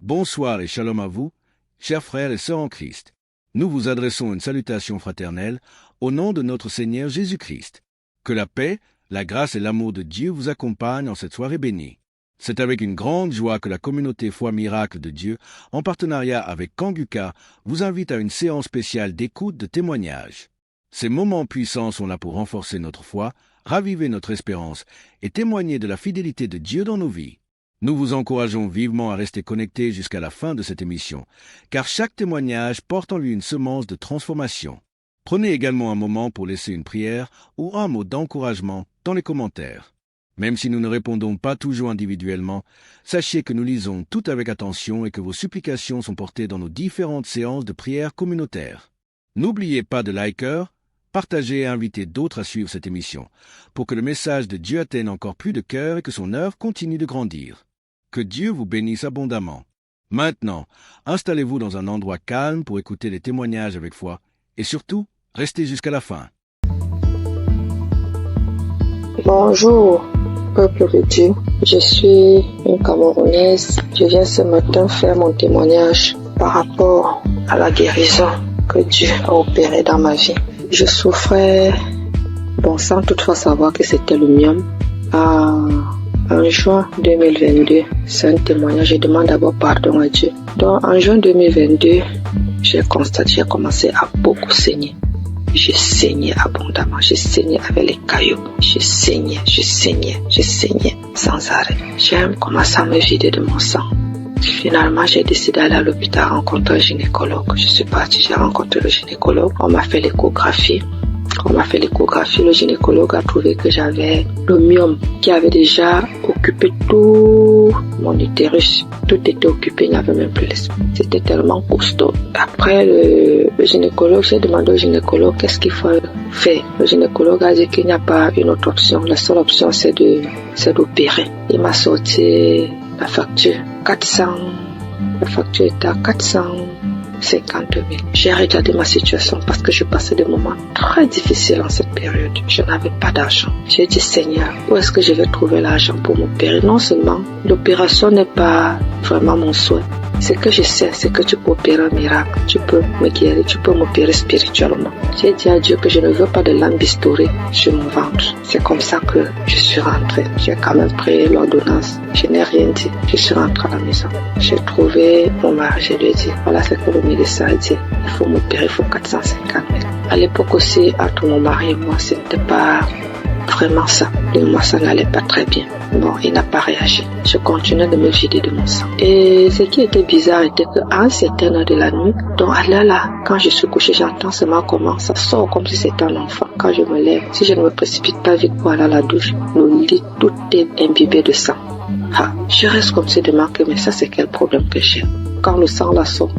Bonsoir et shalom à vous, chers frères et sœurs en Christ. Nous vous adressons une salutation fraternelle au nom de notre Seigneur Jésus-Christ. Que la paix, la grâce et l'amour de Dieu vous accompagnent en cette soirée bénie. C'est avec une grande joie que la communauté Foi Miracle de Dieu, en partenariat avec Kanguka, vous invite à une séance spéciale d'écoute de témoignages. Ces moments puissants sont là pour renforcer notre foi, raviver notre espérance et témoigner de la fidélité de Dieu dans nos vies. Nous vous encourageons vivement à rester connectés jusqu'à la fin de cette émission, car chaque témoignage porte en lui une semence de transformation. Prenez également un moment pour laisser une prière ou un mot d'encouragement dans les commentaires. Même si nous ne répondons pas toujours individuellement, sachez que nous lisons tout avec attention et que vos supplications sont portées dans nos différentes séances de prière communautaires. N'oubliez pas de liker, partager et inviter d'autres à suivre cette émission, pour que le message de Dieu atteigne encore plus de cœurs et que son œuvre continue de grandir. Que Dieu vous bénisse abondamment. Maintenant, installez-vous dans un endroit calme pour écouter les témoignages avec foi et surtout, restez jusqu'à la fin. Bonjour, peuple de Dieu. Je suis une Camerounaise. Je viens ce matin faire mon témoignage par rapport à la guérison que Dieu a opérée dans ma vie. Je souffrais, sans toutefois savoir que c'était le myome. En juin 2022, c'est un témoignage, je demande d'abord pardon à Dieu. Donc en juin 2022, j'ai commencé à beaucoup saigner. Je saignais abondamment, je saignais avec les cailloux, je saignais sans arrêt. J'ai commencé à me vider de mon sang. Finalement, j'ai décidé d'aller à l'hôpital rencontrer un gynécologue. Je suis partie, j'ai rencontré le gynécologue. On m'a fait l'échographie. Le gynécologue a trouvé que j'avais le myome qui avait déjà occupé tout mon utérus. Tout était occupé, il n'y avait même plus l'espace. C'était tellement costaud. Après le gynécologue, j'ai demandé au gynécologue qu'est-ce qu'il faut faire. Le gynécologue a dit qu'il n'y a pas une autre option. La seule option, c'est d'opérer. Il m'a sorti la facture. La facture était à 450 000. J'ai regardé ma situation parce que je passais des moments très difficiles en cette période. Je n'avais pas d'argent. J'ai dit, Seigneur, où est-ce que je vais trouver l'argent pour m'opérer? Non seulement l'opération n'est pas vraiment mon souhait. Ce que je sais, c'est que tu peux opérer un miracle. Tu peux me guérir, tu peux m'opérer spirituellement. J'ai dit à Dieu que je ne veux pas de lambistourée sur mon ventre. C'est comme ça que je suis rentrée. J'ai quand même pris l'ordonnance. Je n'ai rien dit. Je suis rentrée à la maison. J'ai trouvé mon mari. Je lui ai dit, voilà ce que le médecin a dit. Il faut m'opérer, il faut 450 000. À l'époque aussi, entre mon mari et moi, c'était pas vraiment ça. Et moi, ça n'allait pas très bien. Il n'a pas réagi. Je continuais de me vider de mon sang. Et ce qui était bizarre était qu'à un certain heure de la nuit, donc à l'heure là, quand je suis couchée, j'entends seulement comment ça sort comme si c'était un enfant. Quand je me lève, si je ne me précipite pas vite pour aller à la douche, le lit, tout est imbibé de sang. Je reste comme si de manquer, mais ça c'est quel problème que j'ai. Quand le sang là sort,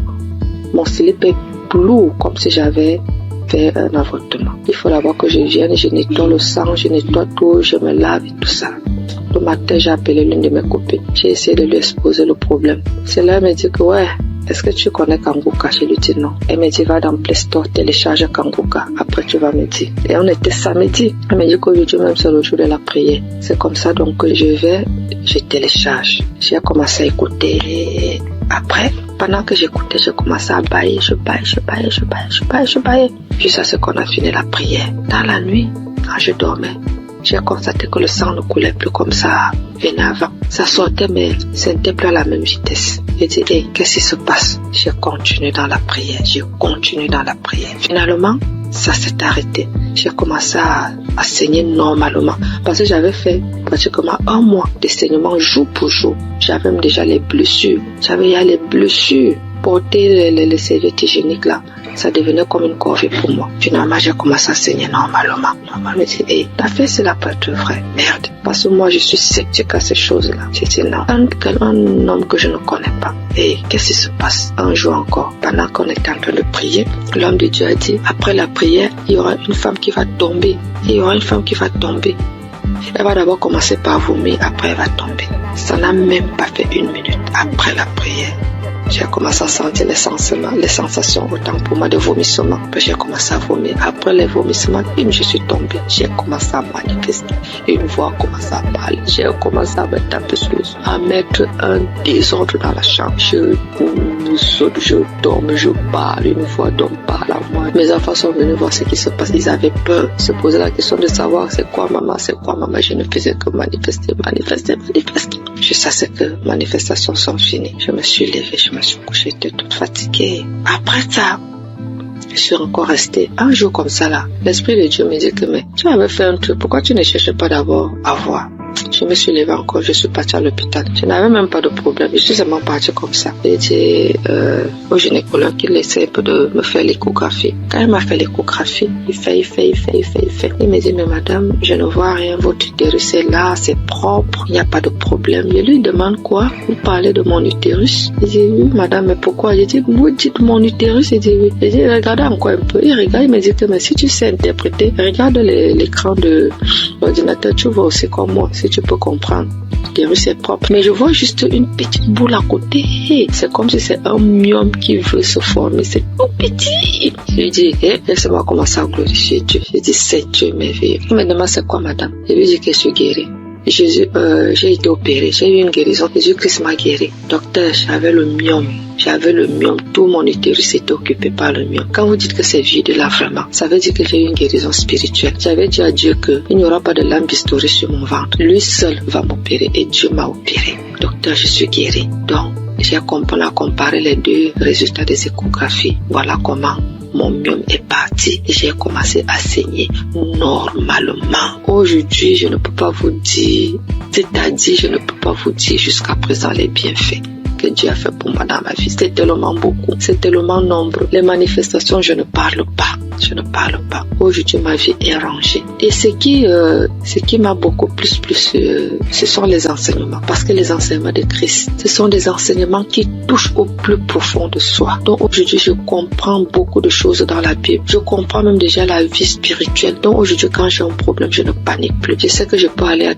mon slip est lourd comme si j'avais fait un avortement. Il faut d'abord que je vienne, je nettoie le sang, je nettoie tout, je me lave et tout ça. Le matin, j'ai appelé l'une de mes copines. J'ai essayé de lui exposer le problème. Celle-là, elle m'a dit que est-ce que tu connais Kanguka? Je lui dis non. Elle m'a dit va dans Play Store, télécharge Kanguka. Après, tu vas me dire. Et on était samedi. Elle m'a dit qu'aujourd'hui même c'est le jour de la prière. C'est comme ça donc que je télécharge. J'ai commencé à écouter. Après, pendant que j'écoutais, j'ai commencé à bailler. Je baillais. Jusqu'à ce qu'on a fini la prière. Dans la nuit, quand je dormais, j'ai constaté que le sang ne coulait plus comme ça venait avant. Ça sortait, mais ce n'était plus à la même vitesse. J'ai dit, qu'est-ce qui se passe? J'ai continué dans la prière. Finalement, ça s'est arrêté. J'ai commencé à saigner normalement. Parce que j'avais fait pratiquement un mois de saignement jour pour jour. J'avais même déjà les blessures. Porter les serviettes hygiéniques là, ça devenait comme une corvée pour moi. Finalement, j'ai commencé à saigner normalement. Je me dis, t'as fait cela pour être vrai. Merde. Parce que moi, je suis sceptique à ces choses-là. J'ai dit non. Un homme que je ne connais pas. Et qu'est-ce qui se passe? Un jour encore, pendant qu'on était en train de prier, l'homme de Dieu a dit, après la prière, il y aura une femme qui va tomber. Elle va d'abord commencer par vomir, après elle va tomber. Ça n'a même pas fait 1 minute après la prière. J'ai commencé à sentir les sensations, autant pour moi de vomissement. Puis j'ai commencé à vomir. Après les vomissements, je suis tombée. J'ai commencé à manifester. Une voix a commencé à parler. J'ai commencé à me taper sur le sol, à mettre un désordre dans la chambre. Je saute, je tombe, je parle. Une voix d'homme parle à moi. Mes enfants sont venus voir ce qui se passe. Ils avaient peur. Se poser la question de savoir c'est quoi maman, c'est quoi maman. Je ne faisais que manifester. Jusqu'à ce que les manifestations sont finies. Je me suis levée, je me suis couchée, j'étais toute fatiguée. Après ça, je suis encore restée un jour comme ça là. L'Esprit de Dieu me dit que mais tu avais fait un truc, pourquoi tu ne cherches pas d'abord à voir? Je me suis levée encore, je suis partie à l'hôpital. Je n'avais même pas de problème, je suis seulement partie comme ça. J'ai dit au gynécologue qu'il essaie un peu de me faire l'échographie. Quand il m'a fait l'échographie, il fait. Il me dit, mais madame, je ne vois rien, votre utérus est là, c'est propre, il n'y a pas de problème. Je lui demande quoi? Vous parlez de mon utérus? Il dit, oui madame, mais pourquoi? Je dis, vous dites mon utérus? Il dit, oui. Je dis, regardez encore un peu. Il regarde, il me dit que mais si tu sais interpréter, regarde l'écran de l'ordinateur, tu vois aussi comme moi, si tu peux comprendre. L'utérus est propre. Mais je vois juste une petite boule à côté. C'est comme si c'est un myome qui veut se former. C'est tout petit. Je lui dis, laissez-moi commencer à glorifier Dieu. Je dis, c'est Dieu merveilleux. Il me demande, c'est quoi madame? Je lui dis que je suis guérie. J'ai été opérée, j'ai eu une guérison. Jésus-Christ m'a guéri. Docteur, j'avais le myome. Tout mon utérus était occupé par le myome. Quand vous dites que c'est vide là vraiment, ça veut dire que j'ai eu une guérison spirituelle. J'avais dit à Dieu qu'il n'y aura pas de lame bistourée sur mon ventre. Lui seul va m'opérer et Dieu m'a opéré. Docteur, je suis guérie. Donc, j'ai comparé les deux résultats des échographies. Voilà comment mon myome est parti et j'ai commencé à saigner normalement. Aujourd'hui, je ne peux pas vous dire, c'est-à-dire je ne peux pas vous dire jusqu'à présent les bienfaits que Dieu a fait pour moi dans ma vie. C'est tellement beaucoup, c'est tellement nombreux. Les manifestations, je ne parle pas. Aujourd'hui, ma vie est rangée. Et ce qui m'a beaucoup plus, ce sont les enseignements. Parce que les enseignements de Christ, ce sont des enseignements qui touchent au plus profond de soi. Donc aujourd'hui, je comprends beaucoup de choses dans la Bible. Je comprends même déjà la vie spirituelle. Donc aujourd'hui, quand j'ai un problème, je ne panique plus. Je sais que je peux aller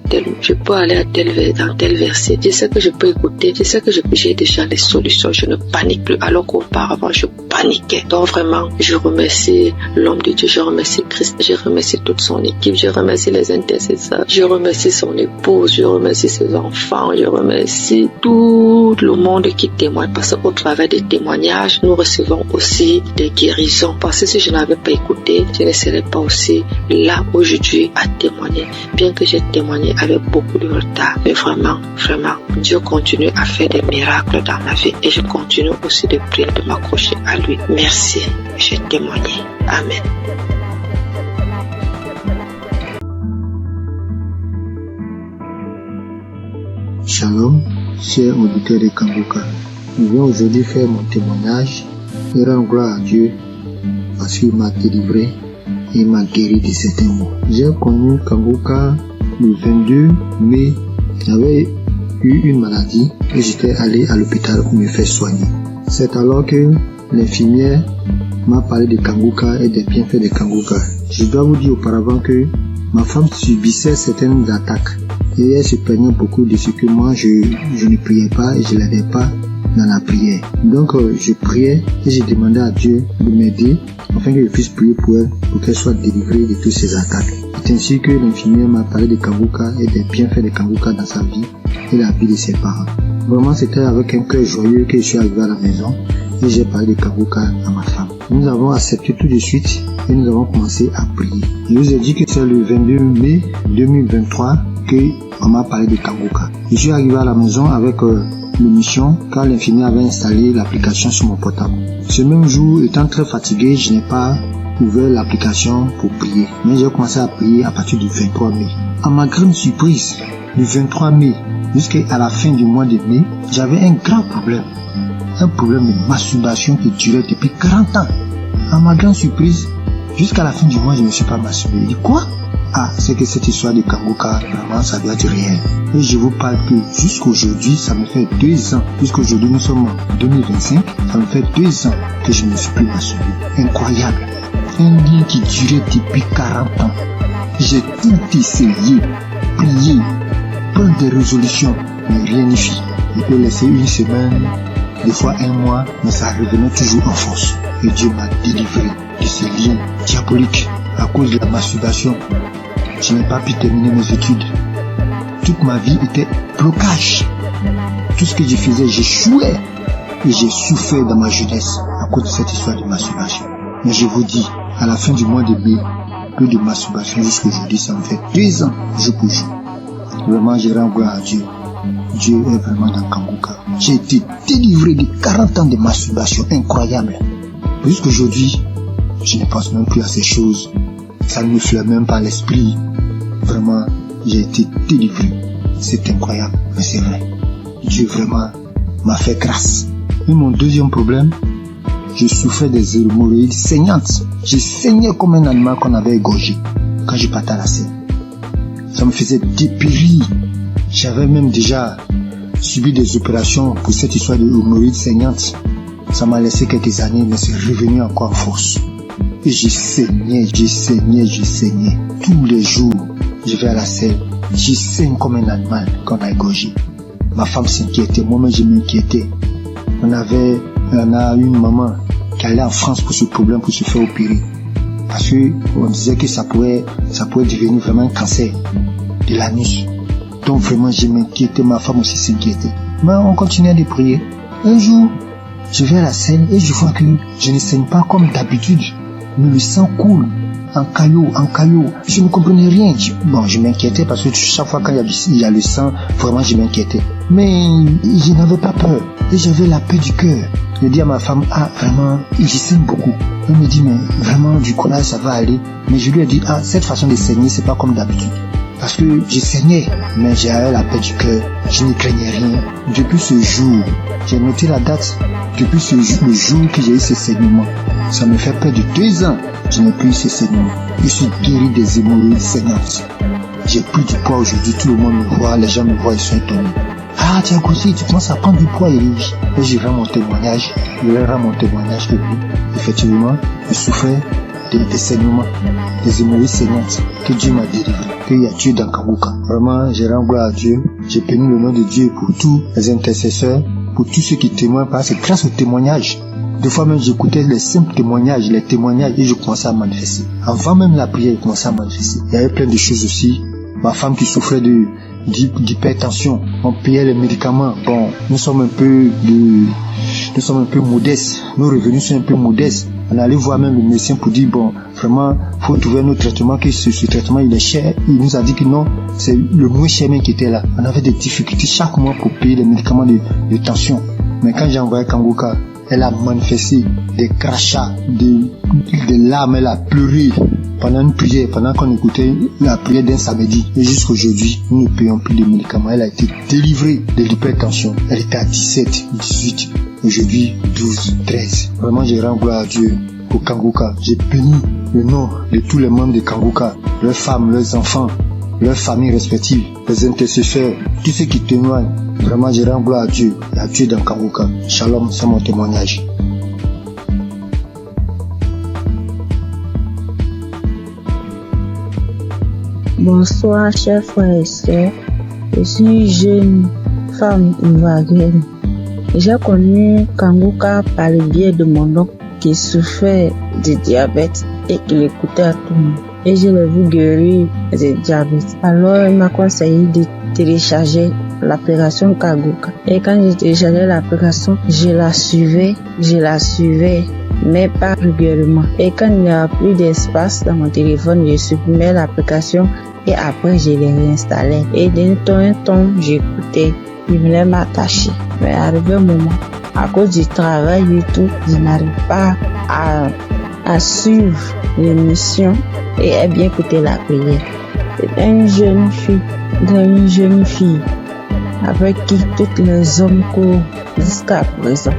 dans tel verset. Je sais que je peux écouter. Je sais que j'ai déjà les solutions. Je ne panique plus. Alors qu'auparavant, je paniquais. Donc vraiment, je remercie l'homme de Dieu, je remercie Christ, je remercie toute son équipe, je remercie les intercesseurs, je remercie son épouse, je remercie ses enfants, je remercie tout le monde qui témoigne, parce qu'au travers des témoignages, nous recevons aussi des guérisons. Parce que si je n'avais pas écouté, je ne serais pas aussi là aujourd'hui à témoigner, bien que j'ai témoigné avec beaucoup de retard. Mais vraiment, Dieu continue à faire des miracles dans ma vie et je continue aussi de prier, de m'accrocher à lui. Merci, j'ai témoigné. Amen. Shalom, chers auditeurs de Kanguka. Je viens aujourd'hui faire mon témoignage et rendre gloire à Dieu parce qu'il m'a délivré et il m'a guéri de certains maux. J'ai connu Kanguka le 22 mai. J'avais eu une maladie et j'étais allé à l'hôpital pour me faire soigner. C'est alors que l'infirmière m'a parlé de Kanguka et des bienfaits de Kanguka. Je dois vous dire auparavant que ma femme subissait certaines attaques et elle se plaignait beaucoup de ce que moi je ne priais pas et je l'aidais pas dans la prière. Donc je priais et je demandais à Dieu de m'aider afin que je puisse prier pour elle, pour qu'elle soit délivrée de toutes ces attaques. C'est ainsi que l'infirmière m'a parlé de Kanguka et des bienfaits de Kanguka dans sa vie et la vie de ses parents. Vraiment, c'était avec un cœur joyeux que je suis arrivé à la maison et j'ai parlé de Kanguka à ma femme. Nous avons accepté tout de suite et nous avons commencé à prier. Je vous ai dit que c'est le 22 mai 2023 qu'on m'a parlé de Kanguka. Je suis arrivé à la maison avec l'émission quand l'infirmière avait installé l'application sur mon portable. Ce même jour, étant très fatigué, je n'ai pas ouvert l'application pour prier. Mais j'ai commencé à prier à partir du 23 mai. À ma grande surprise, du 23 mai jusqu'à la fin du mois de mai, j'avais un grand problème. Un problème de masturbation qui durait depuis 40 ans. À ma grande surprise, jusqu'à la fin du mois, je ne me suis pas masturbé. Je dis quoi? Ah, c'est que cette histoire de Kanguka, vraiment, ça doit être réel. Et je vous parle que jusqu'aujourd'hui, ça me fait 2 ans. Jusqu'aujourd'hui, nous sommes en 2025. Ça me fait 2 ans que je ne me suis plus masturbé. Incroyable. Un lien qui durait depuis 40 ans. J'ai tout essayé, prié, prendre des résolutions, mais rien n'y fit. Je peux laisser une semaine, des fois 1 mois, mais ça revenait toujours en force. Et Dieu m'a délivré de ces liens diaboliques à cause de la masturbation. Je n'ai pas pu terminer mes études. Toute ma vie était blocage. Tout ce que je faisais, j'échouais. Et j'ai souffert dans ma jeunesse à cause de cette histoire de masturbation. Mais je vous dis, à la fin du mois de mai, peu de masturbation jusqu'à aujourd'hui, ça me fait 2 ans jour pour jour. Vraiment, je rends gloire à Dieu. Dieu est vraiment dans Kanguka. J'ai été délivré de 40 ans de masturbation incroyable. Jusqu'aujourd'hui, je ne pense même plus à ces choses. Ça ne me flaire même pas l'esprit. Vraiment, j'ai été délivré. C'est incroyable, mais c'est vrai. Dieu vraiment m'a fait grâce. Et mon deuxième problème, je souffrais des hémorroïdes saignantes. Je saignais comme un animal qu'on avait égorgé quand je partais à la scène. Ça me faisait dépérir. J'avais même déjà subi des opérations pour cette histoire de hémorroïdes saignantes. Ça m'a laissé quelques années, mais c'est revenu encore en force. Et je saignais. Tous les jours, je vais à la scène. Je saigne comme un animal qu'on a égorgé. Ma femme s'inquiétait, moi-même je m'inquiétais. On a une maman qui allait en France pour ce problème, pour se faire opérer. Parce qu'on disait que ça pouvait devenir vraiment un cancer de l'anus. Donc vraiment je m'inquiétais, ma femme aussi s'inquiétait. Mais on continuait de prier. Un jour, je vais à la scène et je vois que je ne saigne pas comme d'habitude. Mais le sang coule en caillot. Je ne comprenais rien. Je m'inquiétais parce que chaque fois quand il y a le sang, vraiment je m'inquiétais. Mais je n'avais pas peur. Et j'avais la paix du cœur. Je dis à ma femme, vraiment, je saigne beaucoup. Elle me dit, mais vraiment, du courage, ça va aller. Mais je lui ai dit, cette façon de saigner, c'est pas comme d'habitude. Parce que je saignais, mais j'avais la paix du cœur. Je ne craignais rien. Depuis ce jour, j'ai noté la date. Depuis le jour que j'ai eu ce saignement, ça me fait près de 2 ans. Je n'ai plus eu ce saignement. Je suis guéri des hémorroïdes saignantes. J'ai pris du poids aujourd'hui. Tout le monde me voit, les gens me voient, ils sont étonnés. Tu as grossi, tu commences à prendre du poids, Elie. Et je rends mon témoignage. Que effectivement, je souffrais des saignements, des hémorroïdes saignantes, que Dieu m'a délivré, qu'il y a Dieu dans Kanguka. Vraiment, je rends gloire à Dieu. J'ai béni le nom de Dieu pour tous les intercesseurs, pour tous ceux qui témoignent, parce que grâce aux témoignages, des fois même j'écoutais les simples témoignages, et je commençais à manifester. Avant même la prière, je commençais à manifester. Il y avait plein de choses aussi. Ma femme qui souffrait d'hypertension, on payait les médicaments. Bon, nous sommes un peu modestes. Nos revenus sont un peu modestes. On allait voir même le médecin pour dire, vraiment, faut trouver notre traitement, que ce traitement il est cher. Il nous a dit que non, c'est le moins cher même qui était là. On avait des difficultés chaque mois pour payer les médicaments de tension. Mais quand j'ai envoyé Kanguka, elle a manifesté des crachats, des larmes, elle a pleuré pendant une prière, pendant qu'on écoutait la prière d'un samedi. Et jusqu'aujourd'hui, nous ne payons plus de médicaments. Elle a été délivrée de l'hypertension. Elle était à 17, 18, aujourd'hui 12, 13. Vraiment, je rends gloire à Dieu pour Kanguka. J'ai béni le nom de tous les membres de Kanguka, leurs femmes, leurs enfants, leurs familles respectives, les intercesseurs, tous ceux qui témoignent. Vraiment, je rends gloire à Dieu. Il y a Dieu dans Kanguka. Shalom, c'est mon témoignage. Bonsoir, chers frères et sœurs. Je suis une jeune femme ivoirienne. J'ai connu Kanguka par le biais de mon oncle qui souffrait de diabète et qui l'écoutait à tout le monde. Et je l'ai vu guérir du diabète. Alors, il m'a conseillé de télécharger l'application Kanguka. Et quand j'ai téléchargé l'application, je la suivais, mais pas régulièrement. Et quand il n'y a plus d'espace dans mon téléphone, je supprimais l'application et après je l'ai réinstallée. Et d'un temps en temps, j'écoutais, je voulais m'attacher. Mais arrivé un moment, à cause du travail et tout, je n'arrive pas à suivre l'émission et à bien écouter la prière. C'est une jeune fille avec qui tous les hommes courent jusqu'à présent.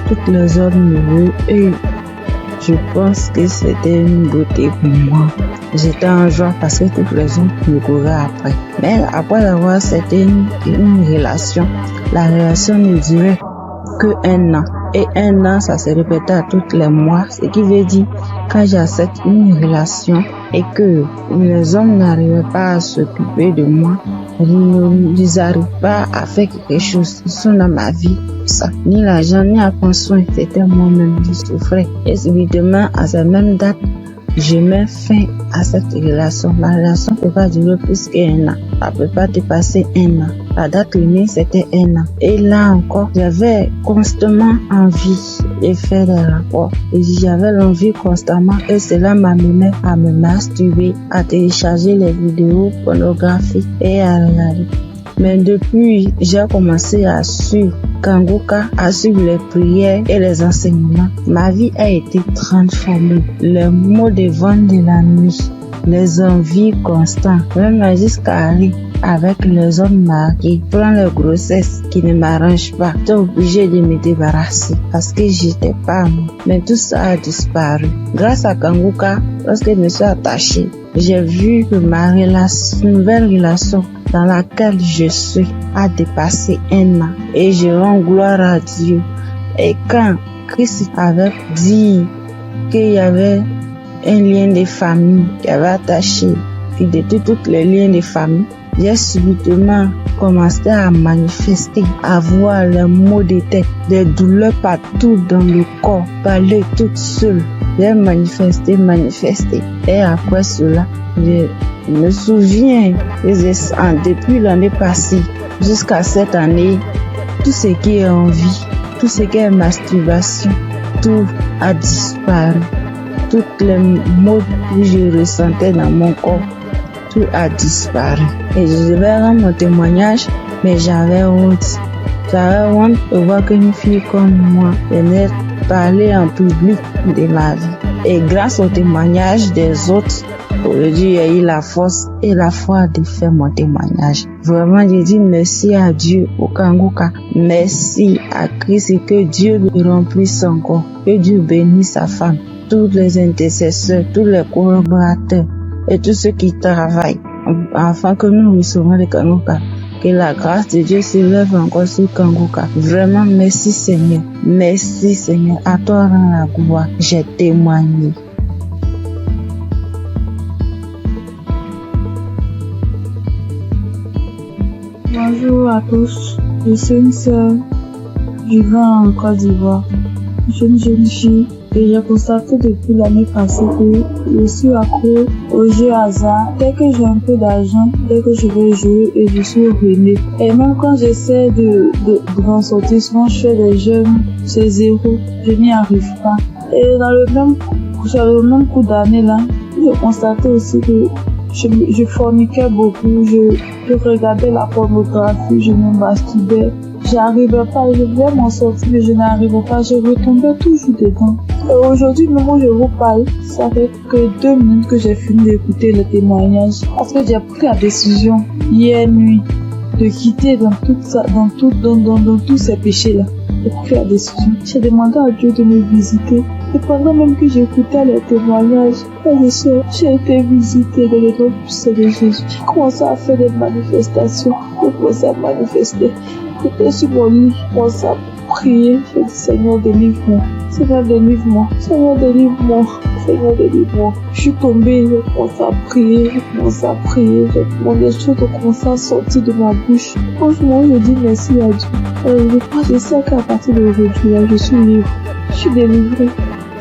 Tous les hommes me veulent et je pense que c'était une beauté pour moi. J'étais en joie parce que toutes les hommes me couraient après. Mais après avoir c'était une relation, la relation ne durait que 1 an. Et 1 an, ça se répétait à tous les mois, ce qui veut dire quand j'accepte une relation et que les hommes n'arrivent pas à s'occuper de moi, ils n'arrivent pas à faire quelque chose. Ils sont dans ma vie. Ça, ni l'argent, ni à prendre soin, c'était moi-même qui souffrais. Et subitement, à cette même date, je mets fin à cette relation. Ma relation ne peut pas durer plus qu'1 an. Ça ne peut pas dépasser 1 an. La date limite, c'était 1 an. Et là encore, j'avais constamment envie de faire des rapports. Et j'avais l'envie constamment et cela m'amenait à me masturber, à télécharger les vidéos pornographiques et à regarder. Mais depuis, j'ai commencé à suivre Kanguka, à suivre les prières et les enseignements. Ma vie a été transformée. Les maux de vent de la nuit, les envies constantes, même jusqu'à aller avec les hommes mariés, prendre les grossesses qui ne m'arrangent pas. J'étais obligée de me débarrasser parce que j'étais pas moi. Mais tout ça a disparu. Grâce à Kanguka, lorsque je me suis attachée, j'ai vu que ma nouvelle relation dans laquelle je suis a dépassé 1 an. Et je rends gloire à Dieu. Et quand Christ avait dit qu'il y avait un lien de famille qui avait attaché, puis de tous les liens de famille, j'ai subitement commencé à manifester, à voir les maux de tête, des douleurs partout dans le corps, parler toute seule. J'ai manifesté. Et après cela, je me souviens, depuis l'année passée jusqu'à cette année, tout ce qui est envie, tout ce qui est masturbation, tout a disparu. Toutes les maux que je ressentais dans mon corps, tout a disparu. Et je devais rendre mon témoignage, mais j'avais honte. J'avais honte de voir qu'une fille comme moi venait parler en public de ma vie. Et grâce au témoignage des autres, aujourd'hui, j'ai eu la force et la foi de faire mon témoignage. Vraiment, je dis merci à Dieu, au Kanguka. Merci à Christ et que Dieu lui remplisse encore. Que Dieu bénisse sa femme, tous les intercesseurs, tous les collaborateurs et tous ceux qui travaillent afin que nous recevons le Kanguka. Que la grâce de Dieu s'élève encore sur Kanguka. Vraiment, merci Seigneur. Merci Seigneur. À toi rend la gloire. J'ai témoigné. Bonjour à tous. Je suis une sœur vivant en Côte d'Ivoire. Je suis une jeune fille et j'ai constaté depuis l'année passée que je suis accro aux jeux hasard. Dès que j'ai un peu d'argent, dès que je veux jouer, et je suis ruinée. Et même quand j'essaie de m'en sortir, souvent je fais des jeux, c'est 0, je n'y arrive pas. Et dans le même coup d'année là, j'ai constaté aussi que je forniquais beaucoup, je regardais la pornographie, je me masturbais. J'arrivais pas, je voulais m'en sortir, mais je n'arrivais pas, je retombais toujours dedans. Et aujourd'hui, le moment où je vous parle, ça fait que 2 minutes que j'ai fini d'écouter le témoignage. Parce que j'ai pris la décision, hier nuit, de quitter dans tous ces péchés-là. J'ai pris la décision. J'ai demandé à Dieu de me visiter. Et pendant même que j'écoutais les témoignages, j'ai été visitée dans le nom puissant de Jésus. J'ai commencé à faire des manifestations. J'ai commencé à manifester. J'étais sur mon lit, je commençais à prier. J'ai dit, Seigneur, délivre-moi. Seigneur, délivre-moi. Seigneur, délivre-moi. Seigneur, délivre-moi. Je suis tombée, j'ai commencé à prier. J'ai demandé des choses ont commencé à sortir de ma bouche. Franchement, je dis merci à Dieu. Je sais qu'à partir d'aujourd'hui, je suis libre. Je suis délivrée.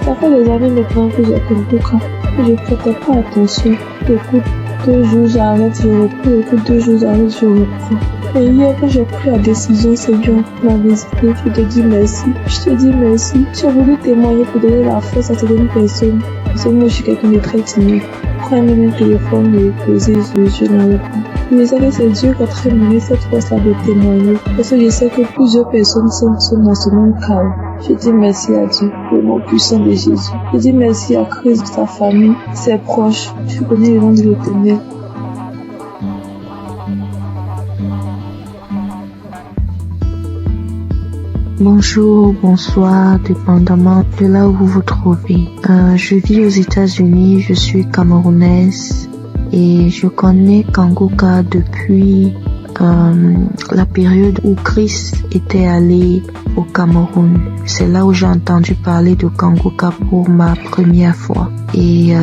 Ça fait des années maintenant que j'ai Kanguka. Je ne prêtais pas attention. J'écoute 2 jours, j'arrête, je reprends. J'écoute 2 jours, j'arrête, je reprends. Et hier, quand j'ai pris la décision, Seigneur, la visiter, je te dis merci. J'ai voulu témoigner pour donner la force à certaines personnes. Parce que moi, je suis quelqu'un de très timide. Prendre mon téléphone, me poser, je n'arrive pas. Je sais que c'est Dieu qui a très donné cette force-là de témoigner. Parce que je sais que plusieurs personnes sont dans ce même cas. Je dis merci à Dieu, le nom puissant de Jésus. Je dis merci à Christ, sa famille, ses proches. Je connais le nom de l'Éternel. Bonjour, bonsoir, dépendamment de là où vous vous trouvez. Je vis aux États-Unis, je suis camerounaise et je connais Kanguka depuis la période où Christ était allé au Cameroun. C'est là où j'ai entendu parler de Kanguka pour ma première fois. Et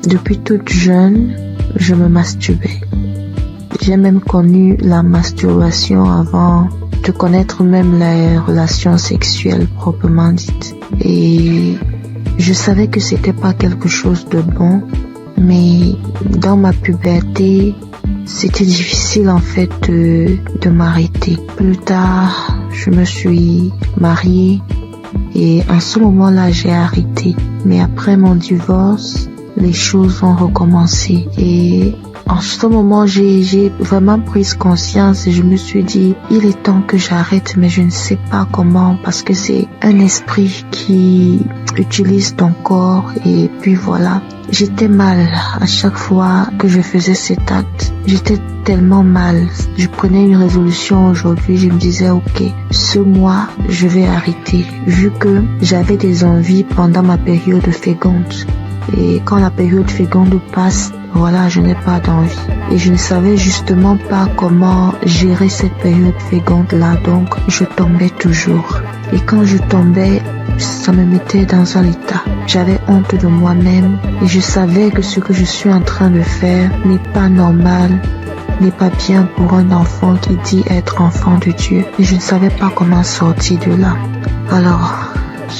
depuis toute jeune, je me masturbais. J'ai même connu la masturbation avant de connaître même les relations sexuelles proprement dites. Et je savais que c'était pas quelque chose de bon, mais dans ma puberté, c'était difficile en fait de m'arrêter. Plus tard, je me suis mariée et en ce moment-là, j'ai arrêté. Mais après mon divorce, les choses ont recommencé et en ce moment, j'ai vraiment pris conscience et je me suis dit, il est temps que j'arrête, mais je ne sais pas comment parce que c'est un esprit qui utilise ton corps et puis voilà. J'étais mal à chaque fois que je faisais cet acte. J'étais tellement mal. Je prenais une résolution aujourd'hui, je me disais, ok, ce mois, je vais arrêter. Vu que j'avais des envies pendant ma période féconde. Et quand la période féconde passe, voilà, je n'ai pas d'envie. Et je ne savais justement pas comment gérer cette période féconde-là, donc je tombais toujours. Et quand je tombais, ça me mettait dans un état. J'avais honte de moi-même et je savais que ce que je suis en train de faire n'est pas normal, n'est pas bien pour un enfant qui dit être enfant de Dieu. Et je ne savais pas comment sortir de là. Alors,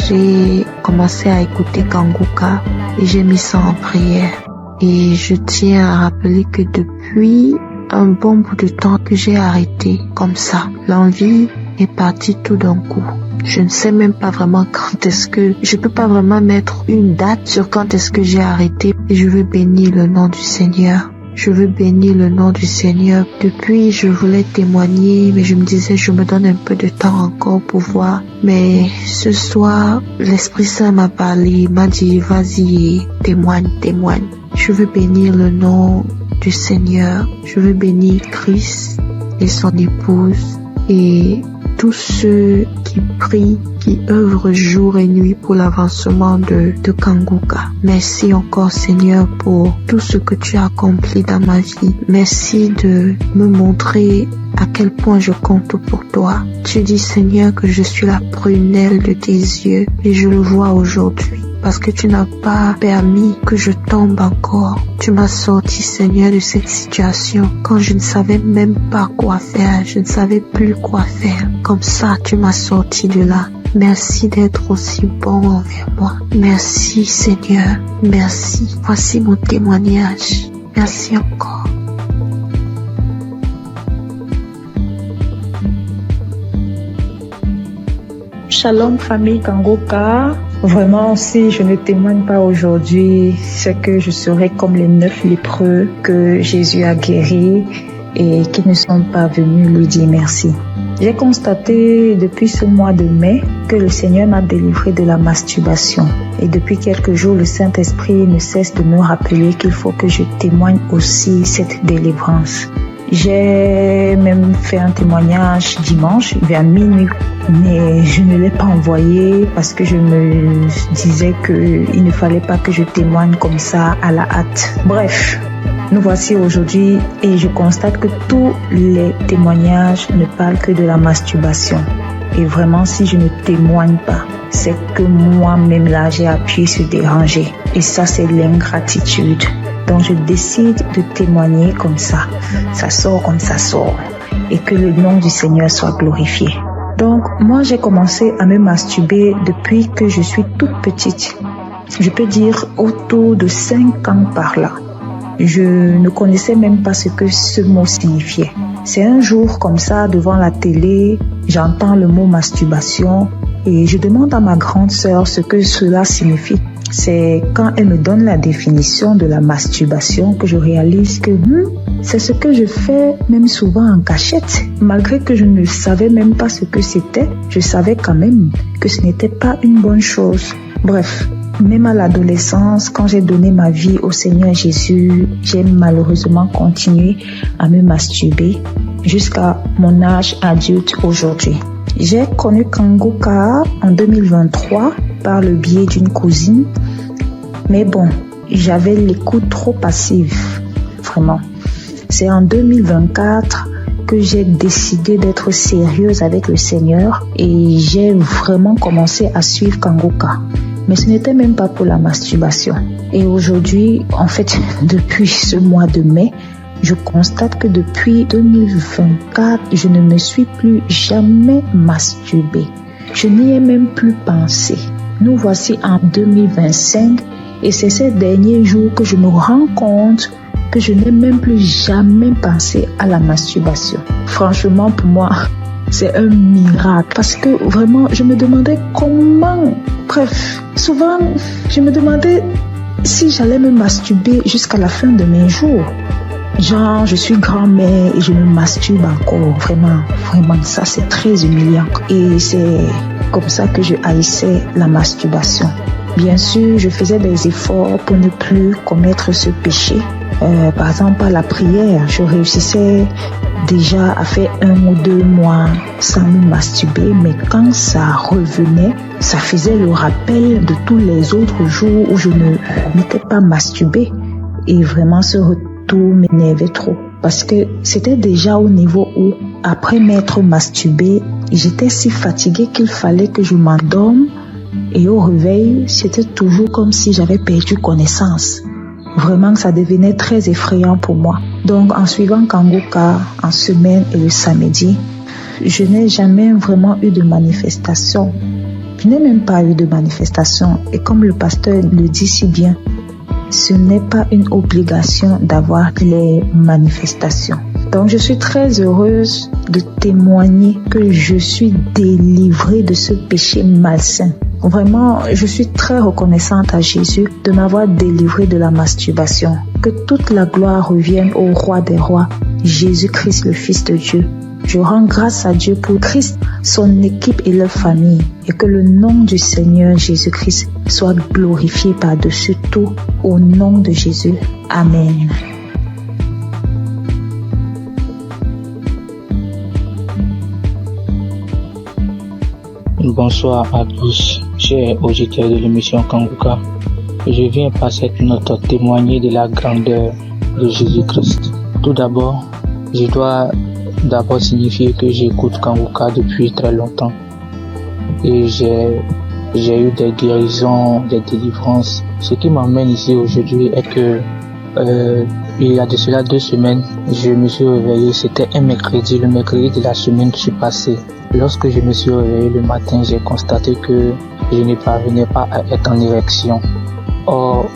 j'ai commencé à écouter Kanguka et j'ai mis ça en prière. Et je tiens à rappeler que depuis un bon bout de temps que j'ai arrêté comme ça, l'envie est partie tout d'un coup. Je ne sais même pas vraiment quand est-ce que... Je peux pas vraiment mettre une date sur quand est-ce que j'ai arrêté. Et je veux bénir le nom du Seigneur. Je veux bénir le nom du Seigneur. Depuis, je voulais témoigner, mais je me disais, je me donne un peu de temps encore pour voir. Mais ce soir, l'Esprit Saint m'a parlé, m'a dit, vas-y, témoigne. Je veux bénir le nom du Seigneur. Je veux bénir Christ et son épouse et tous ceux qui prient, qui œuvrent jour et nuit pour l'avancement de Kanguka. Merci encore Seigneur pour tout ce que tu as accompli dans ma vie. Merci de me montrer à quel point je compte pour toi. Tu dis Seigneur que je suis la prunelle de tes yeux et je le vois aujourd'hui. Parce que tu n'as pas permis que je tombe encore. Tu m'as sorti, Seigneur, de cette situation quand je ne savais même pas quoi faire. Je ne savais plus quoi faire. Comme ça, tu m'as sorti de là. Merci d'être aussi bon envers moi. Merci, Seigneur. Merci. Voici mon témoignage. Merci encore. Shalom famille Kanguka. Vraiment, si je ne témoigne pas aujourd'hui, c'est que je serai comme les 9 lépreux que Jésus a guéris et qui ne sont pas venus lui dire merci. J'ai constaté depuis ce mois de mai que le Seigneur m'a délivré de la masturbation. Et depuis quelques jours, le Saint-Esprit ne cesse de me rappeler qu'il faut que je témoigne aussi cette délivrance. J'ai même fait un témoignage dimanche vers minuit, mais je ne l'ai pas envoyé parce que je me disais qu'il ne fallait pas que je témoigne comme ça à la hâte. Bref, nous voici aujourd'hui et je constate que tous les témoignages ne parlent que de la masturbation. Et vraiment, si je ne témoigne pas, c'est que moi-même là, j'ai appuyé sur déranger. Et ça, c'est l'ingratitude. Donc je décide de témoigner comme ça. Ça sort comme ça sort. Et que le nom du Seigneur soit glorifié. Donc moi j'ai commencé à me masturber depuis que je suis toute petite. Je peux dire autour de 5 ans par là. Je ne connaissais même pas ce que ce mot signifiait. C'est un jour comme ça devant la télé, j'entends le mot masturbation et je demande à ma grande sœur ce que cela signifie. C'est quand elle me donne la définition de la masturbation que je réalise que c'est ce que je fais même souvent en cachette. Malgré que je ne savais même pas ce que c'était, je savais quand même que ce n'était pas une bonne chose. Bref, même à l'adolescence, quand j'ai donné ma vie au Seigneur Jésus, j'ai malheureusement continué à me masturber jusqu'à mon âge adulte aujourd'hui. J'ai connu Kanguka en 2023 par le biais d'une cousine. Mais bon, j'avais l'écoute trop passive, vraiment. C'est en 2024 que j'ai décidé d'être sérieuse avec le Seigneur et j'ai vraiment commencé à suivre Kangoka. Mais ce n'était même pas pour la masturbation. Et aujourd'hui, en fait, depuis ce mois de mai, je constate que depuis 2024, je ne me suis plus jamais masturbée. Je n'y ai même plus pensé. Nous voici en 2025 et c'est ces derniers jours que je me rends compte que je n'ai même plus jamais pensé à la masturbation. Franchement, pour moi, c'est un miracle parce que vraiment, je me demandais comment. Bref, souvent, je me demandais si j'allais me masturber jusqu'à la fin de mes jours. Genre, je suis grand-mère et je me masturbe encore. Vraiment, ça c'est très humiliant. Et c'est comme ça que je haïssais la masturbation. Bien sûr, je faisais des efforts pour ne plus commettre ce péché. Par exemple, à la prière, je réussissais déjà à faire 1 ou 2 mois sans me masturber, mais quand ça revenait, ça faisait le rappel de tous les autres jours où je ne m'étais pas masturbée. Et vraiment, ce retour m'énervait trop. Parce que c'était déjà au niveau où, après m'être masturbée, j'étais si fatiguée qu'il fallait que je m'endorme. Et au réveil, c'était toujours comme si j'avais perdu connaissance. Vraiment, ça devenait très effrayant pour moi. Donc, en suivant Kangoka en semaine et le samedi, je n'ai jamais vraiment eu de manifestation. Je n'ai même pas eu de manifestation. Et comme le pasteur le dit si bien, ce n'est pas une obligation d'avoir les manifestations. Donc, je suis très heureuse de témoigner que je suis délivrée de ce péché malsain. Vraiment, je suis très reconnaissante à Jésus de m'avoir délivrée de la masturbation. Que toute la gloire revienne au Roi des Rois, Jésus-Christ, le Fils de Dieu. Je rends grâce à Dieu pour Christ, son équipe et leur famille, et que le nom du Seigneur Jésus-Christ soit glorifié par-dessus tout, au nom de Jésus. Amen. Bonsoir à tous, chers auditeurs de l'émission Kangoka. Je viens par cette note témoigner de la grandeur de Jésus-Christ. Tout d'abord, je dois signifier que j'écoute Kangoka depuis très longtemps. Et j'ai eu des guérisons, des délivrances. Ce qui m'emmène ici aujourd'hui est que il y a de cela 2 semaines, je me suis réveillé, c'était un mercredi, le mercredi de la semaine qui passée. Lorsque je me suis réveillé le matin, j'ai constaté que je ne parvenais pas à être en érection. Or,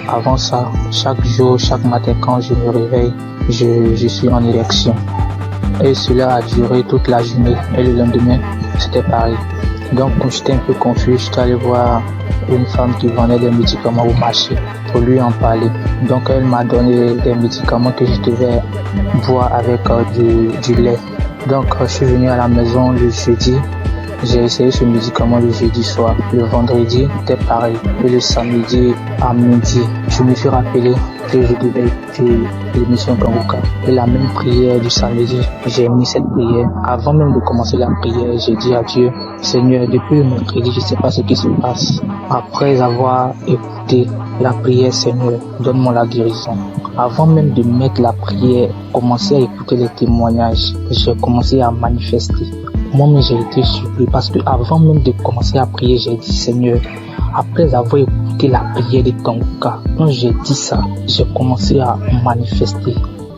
avant ça, chaque jour, chaque matin quand je me réveille, je suis en érection. Et cela a duré toute la journée. Et le lendemain, c'était pareil. Donc, quand j'étais un peu confus, j'étais allé voir une femme qui vendait des médicaments au marché pour lui en parler. Donc, elle m'a donné des médicaments que je devais boire avec du lait. Donc, je suis venu à la maison le jeudi. J'ai essayé ce médicament le jeudi soir. Le vendredi, c'était pareil. Et le samedi à midi, je me suis rappelé que je devais écouter l'émission Kangoka. Et la même prière du samedi, j'ai mis cette prière. Avant même de commencer la prière, j'ai dit à Dieu, Seigneur, depuis le mercredi, je ne sais pas ce qui se passe. Après avoir écouté la prière, Seigneur, donne-moi la guérison. Avant même de mettre la prière, commencer à écouter les témoignages, j'ai commencé à manifester. Moi-même, j'ai été surpris parce que avant même de commencer à prier, j'ai dit, Seigneur, après avoir écouté la prière de Kangoka, quand j'ai dit ça, j'ai commencé à manifester,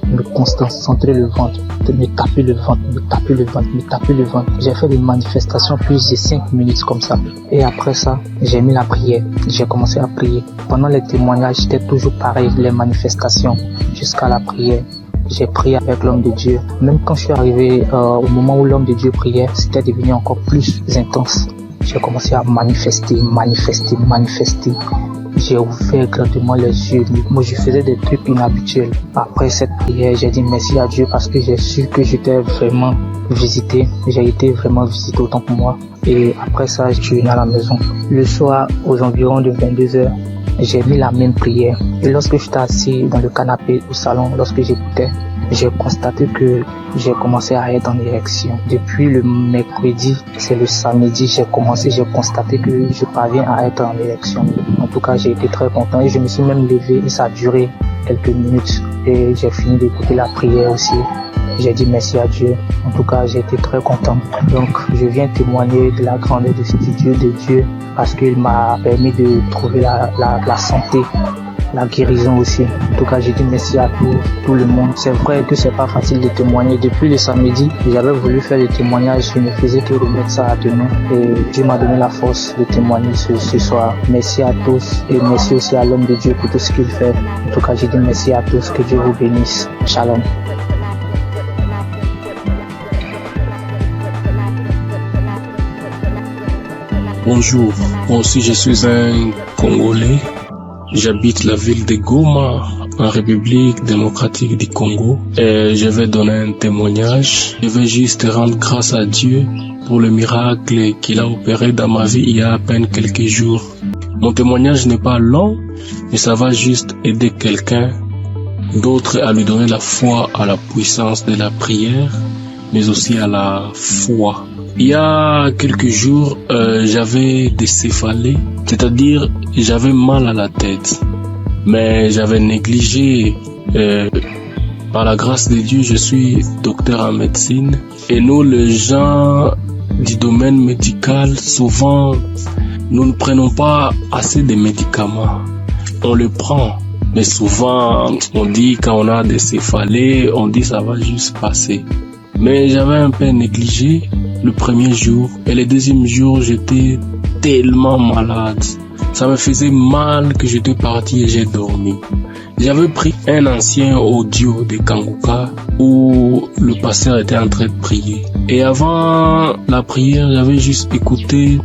me concentrer le ventre, me taper le ventre. J'ai fait des manifestations plus de 5 minutes comme ça. Et après ça, j'ai mis la prière, j'ai commencé à prier. Pendant les témoignages, c'était toujours pareil, les manifestations, jusqu'à la prière. J'ai prié avec l'homme de Dieu. Même quand je suis arrivé au moment où l'homme de Dieu priait, c'était devenu encore plus intense. J'ai commencé à manifester. J'ai ouvert grandement les yeux. Moi, je faisais des trucs inhabituels. Après cette prière, j'ai dit merci à Dieu parce que j'ai su que j'étais vraiment visité. J'ai été vraiment visité autant pour moi. Et après ça, je suis venu à la maison. Le soir, aux environs de 22h, j'ai mis la même prière. Et lorsque j'étais assis dans le canapé au salon, lorsque j'écoutais, j'ai constaté que j'ai commencé à être en érection. Depuis le mercredi, c'est le samedi, j'ai constaté que je parviens à être en érection. En tout cas, j'ai été très content et je me suis même levé et ça a duré quelques minutes et j'ai fini d'écouter la prière aussi. J'ai dit merci à Dieu. En tout cas, j'ai été très content. Donc, je viens témoigner de la grandeur de Dieu parce qu'il m'a permis de trouver la santé, la guérison aussi. En tout cas, j'ai dit merci à tout le monde. C'est vrai que c'est pas facile de témoigner. Depuis le samedi, j'avais voulu faire le témoignage. Je ne faisais que remettre ça à demain. Et Dieu m'a donné la force de témoigner ce soir. Merci à tous et merci aussi à l'homme de Dieu pour tout ce qu'il fait. En tout cas, j'ai dit merci à tous. Que Dieu vous bénisse. Shalom. Bonjour, moi aussi je suis un Congolais. J'habite la ville de Goma, en République démocratique du Congo. Et je vais donner un témoignage. Je vais juste rendre grâce à Dieu pour le miracle qu'il a opéré dans ma vie il y a à peine quelques jours. Mon témoignage n'est pas long, mais ça va juste aider quelqu'un d'autre à lui donner la foi à la puissance de la prière, mais aussi à la foi. Il y a quelques jours, j'avais des céphalées, c'est-à-dire j'avais mal à la tête, mais j'avais négligé. Par la grâce de Dieu, je suis docteur en médecine et nous, les gens du domaine médical, souvent, nous ne prenons pas assez de médicaments. On le prend, mais souvent, on dit quand on a des céphalées, on dit ça va juste passer. Mais j'avais un peu négligé le premier jour et le deuxième jour, j'étais tellement malade. Ça me faisait mal que j'étais parti et j'ai dormi. J'avais pris un ancien audio de Kanguka où le pasteur était en train de prier. Et avant la prière, j'avais juste écouté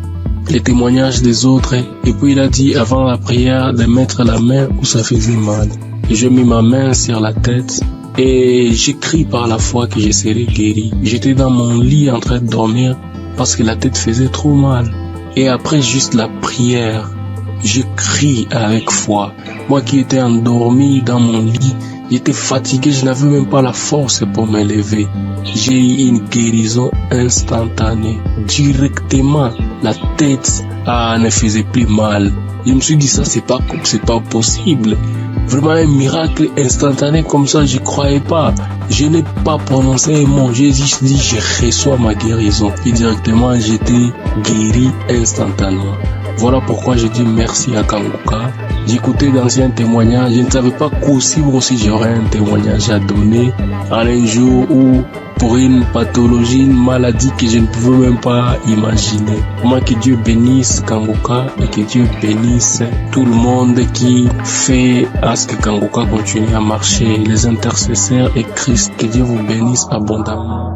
les témoignages des autres. Et puis il a dit avant la prière de mettre la main où ça faisait mal. Et j'ai mis ma main sur la tête. Et j'ai crié par la foi que je serais guéri. J'étais dans mon lit en train de dormir parce que la tête faisait trop mal. Et après juste la prière, je crie avec foi. Moi qui étais endormi dans mon lit, j'étais fatigué, je n'avais même pas la force pour me lever. J'ai eu une guérison instantanée. Directement, la tête ne faisait plus mal. Je me suis dit ça, c'est pas possible. Vraiment un miracle instantané comme ça, je croyais pas. Je n'ai pas prononcé un mot. J'ai juste dit, je reçois ma guérison. Et directement, j'étais guéri instantanément. Voilà pourquoi je dis merci à Kanguka. J'écoutais d'anciens témoignages. Je ne savais pas qu'aussi j'aurais un témoignage à donner en un jour où, pour une pathologie, une maladie que je ne pouvais même pas imaginer. Moi, que Dieu bénisse Kanguka et que Dieu bénisse tout le monde qui fait à ce que Kanguka continue à marcher. Les intercesseurs et Christ, que Dieu vous bénisse abondamment.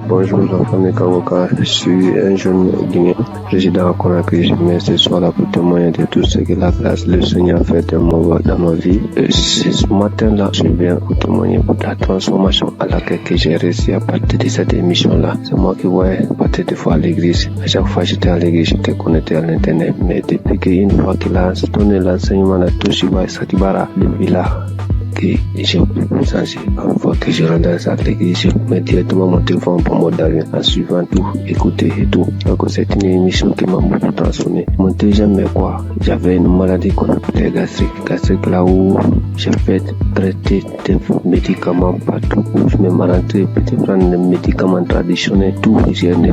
Bonjour, l'enfant de Kanguka. Je suis un jeune Guinéen, résident à Conakry. Je viens ce soir là pour témoigner de tout ce que la grâce le Seigneur a fait dans ma vie. Ce matin-là, je viens pour témoigner pour la transformation à laquelle j'ai réussi à partir de cette émission-là. C'est moi qui voyais partir des fois à l'église. À chaque fois que j'étais à l'église, j'étais connecté à l'internet. Mais depuis qu'une fois qu'il a donné l'enseignement de Toshiba Satibara, depuis là, que j'ai changé. Une fois que je rentre dans l'église, je mets directement mon téléphone pour mode d'avion en suivant tout, écouter et tout. Donc c'est une émission qui m'a beaucoup transformé. Mon deuxième, mais quoi, j'avais une maladie qu'on appelait gastrique. Gastrique là où j'ai fait traiter des médicaments partout où je me malantais, puis prendre des médicaments traditionnels, tout.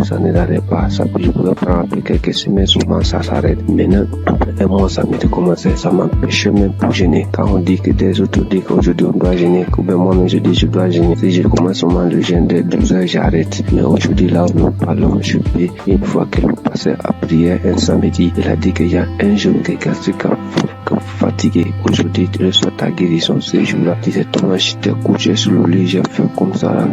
Ça ne l'arrête pas. Ça peut je pouvais prendre après quelques semaines, souvent ça s'arrête. Maintenant, après un mois, ça m'était commencé, ça m'empêchait même pour gêner. Quand on dit que des autres disent qu'aujourd'hui on doit gêner, que ben moi-même je dis je dois gêner. Si je commence seulement le gêne de 12 heures, j'arrête. Mais aujourd'hui là où nous parlons, je peux, une fois que nous passons à prière un samedi, il a dit qu'il y a un jour que gastrique fatigué. Aujourd'hui, tu reçois ta guérison. Ces jours-là, directement, j'étais couché sur le lit, j'ai fait comme ça.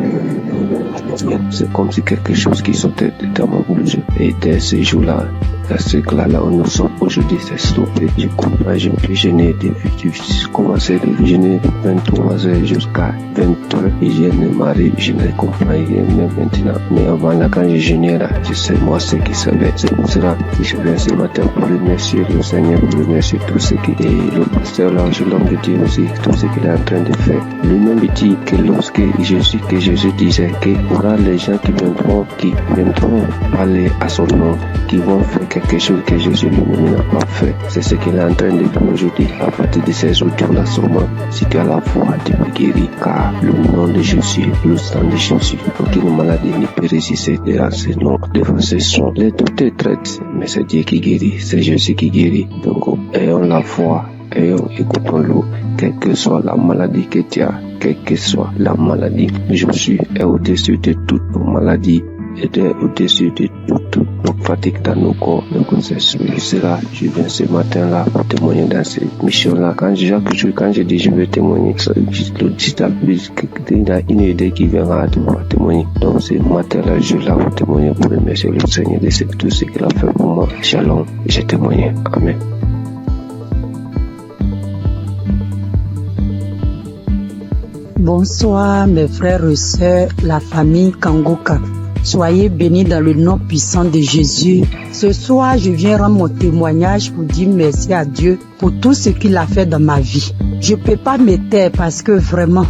C'est comme si quelque chose qui sortait dans mon bouche. Et dès ces jours-là, là où nous sommes aujourd'hui, c'est stoppé. Je comprends, je peux gêner depuis, j'ai commencé de gêner de 23h jusqu'à 20h. Et je ne m'arrive, je ne comprends rien même maintenant. Mais avant là, quand je gênais là, je sais moi ce qui savait. C'est pour cela que je viens ce matin pour remercier le Seigneur, pour remercier tous ceux que le pasteur là, je l'homme de Dieu aussi, tout ce qu'il est en train de faire. Lui-même dit que lorsque Jésus disait qu'il y aura les gens qui viendront parler à son nom, qui vont faire quelque chose que Jésus lui-même n'a pas fait. C'est ce qu'il est en train de faire aujourd'hui. À partir de ces audios-là seulement, si tu as la foi, tu peux guérir, car le nom de Jésus, le sang de Jésus, aucune maladie ne peut résister devant ce nom, devant ce son. Les docteurs traitent, mais c'est Dieu qui guérit, c'est Jésus qui guérit. Donc, ayons la foi, écoutons-le, quelle que soit la maladie que tu as, quelle que soit la maladie. Jésus est au-dessus de toutes nos maladies, et au-dessus de toutes nos fatigues dans nos corps, nos grossesses. Je viens ce matin-là pour témoigner dans cette mission-là. Quand je dis je vais témoigner, il y a une idée qui vient à devoir témoigner. Donc ce matin-là, je suis là pour témoigner, pour remercier le Seigneur de tout ce qu'il a fait pour moi. Shalom, j'ai témoigné. Amen. Bonsoir mes frères et sœurs, la famille Kangoka. Soyez bénis dans le nom puissant de Jésus. Ce soir, je viens rendre mon témoignage pour dire merci à Dieu pour tout ce qu'il a fait dans ma vie. Je ne peux pas me taire parce que vraiment,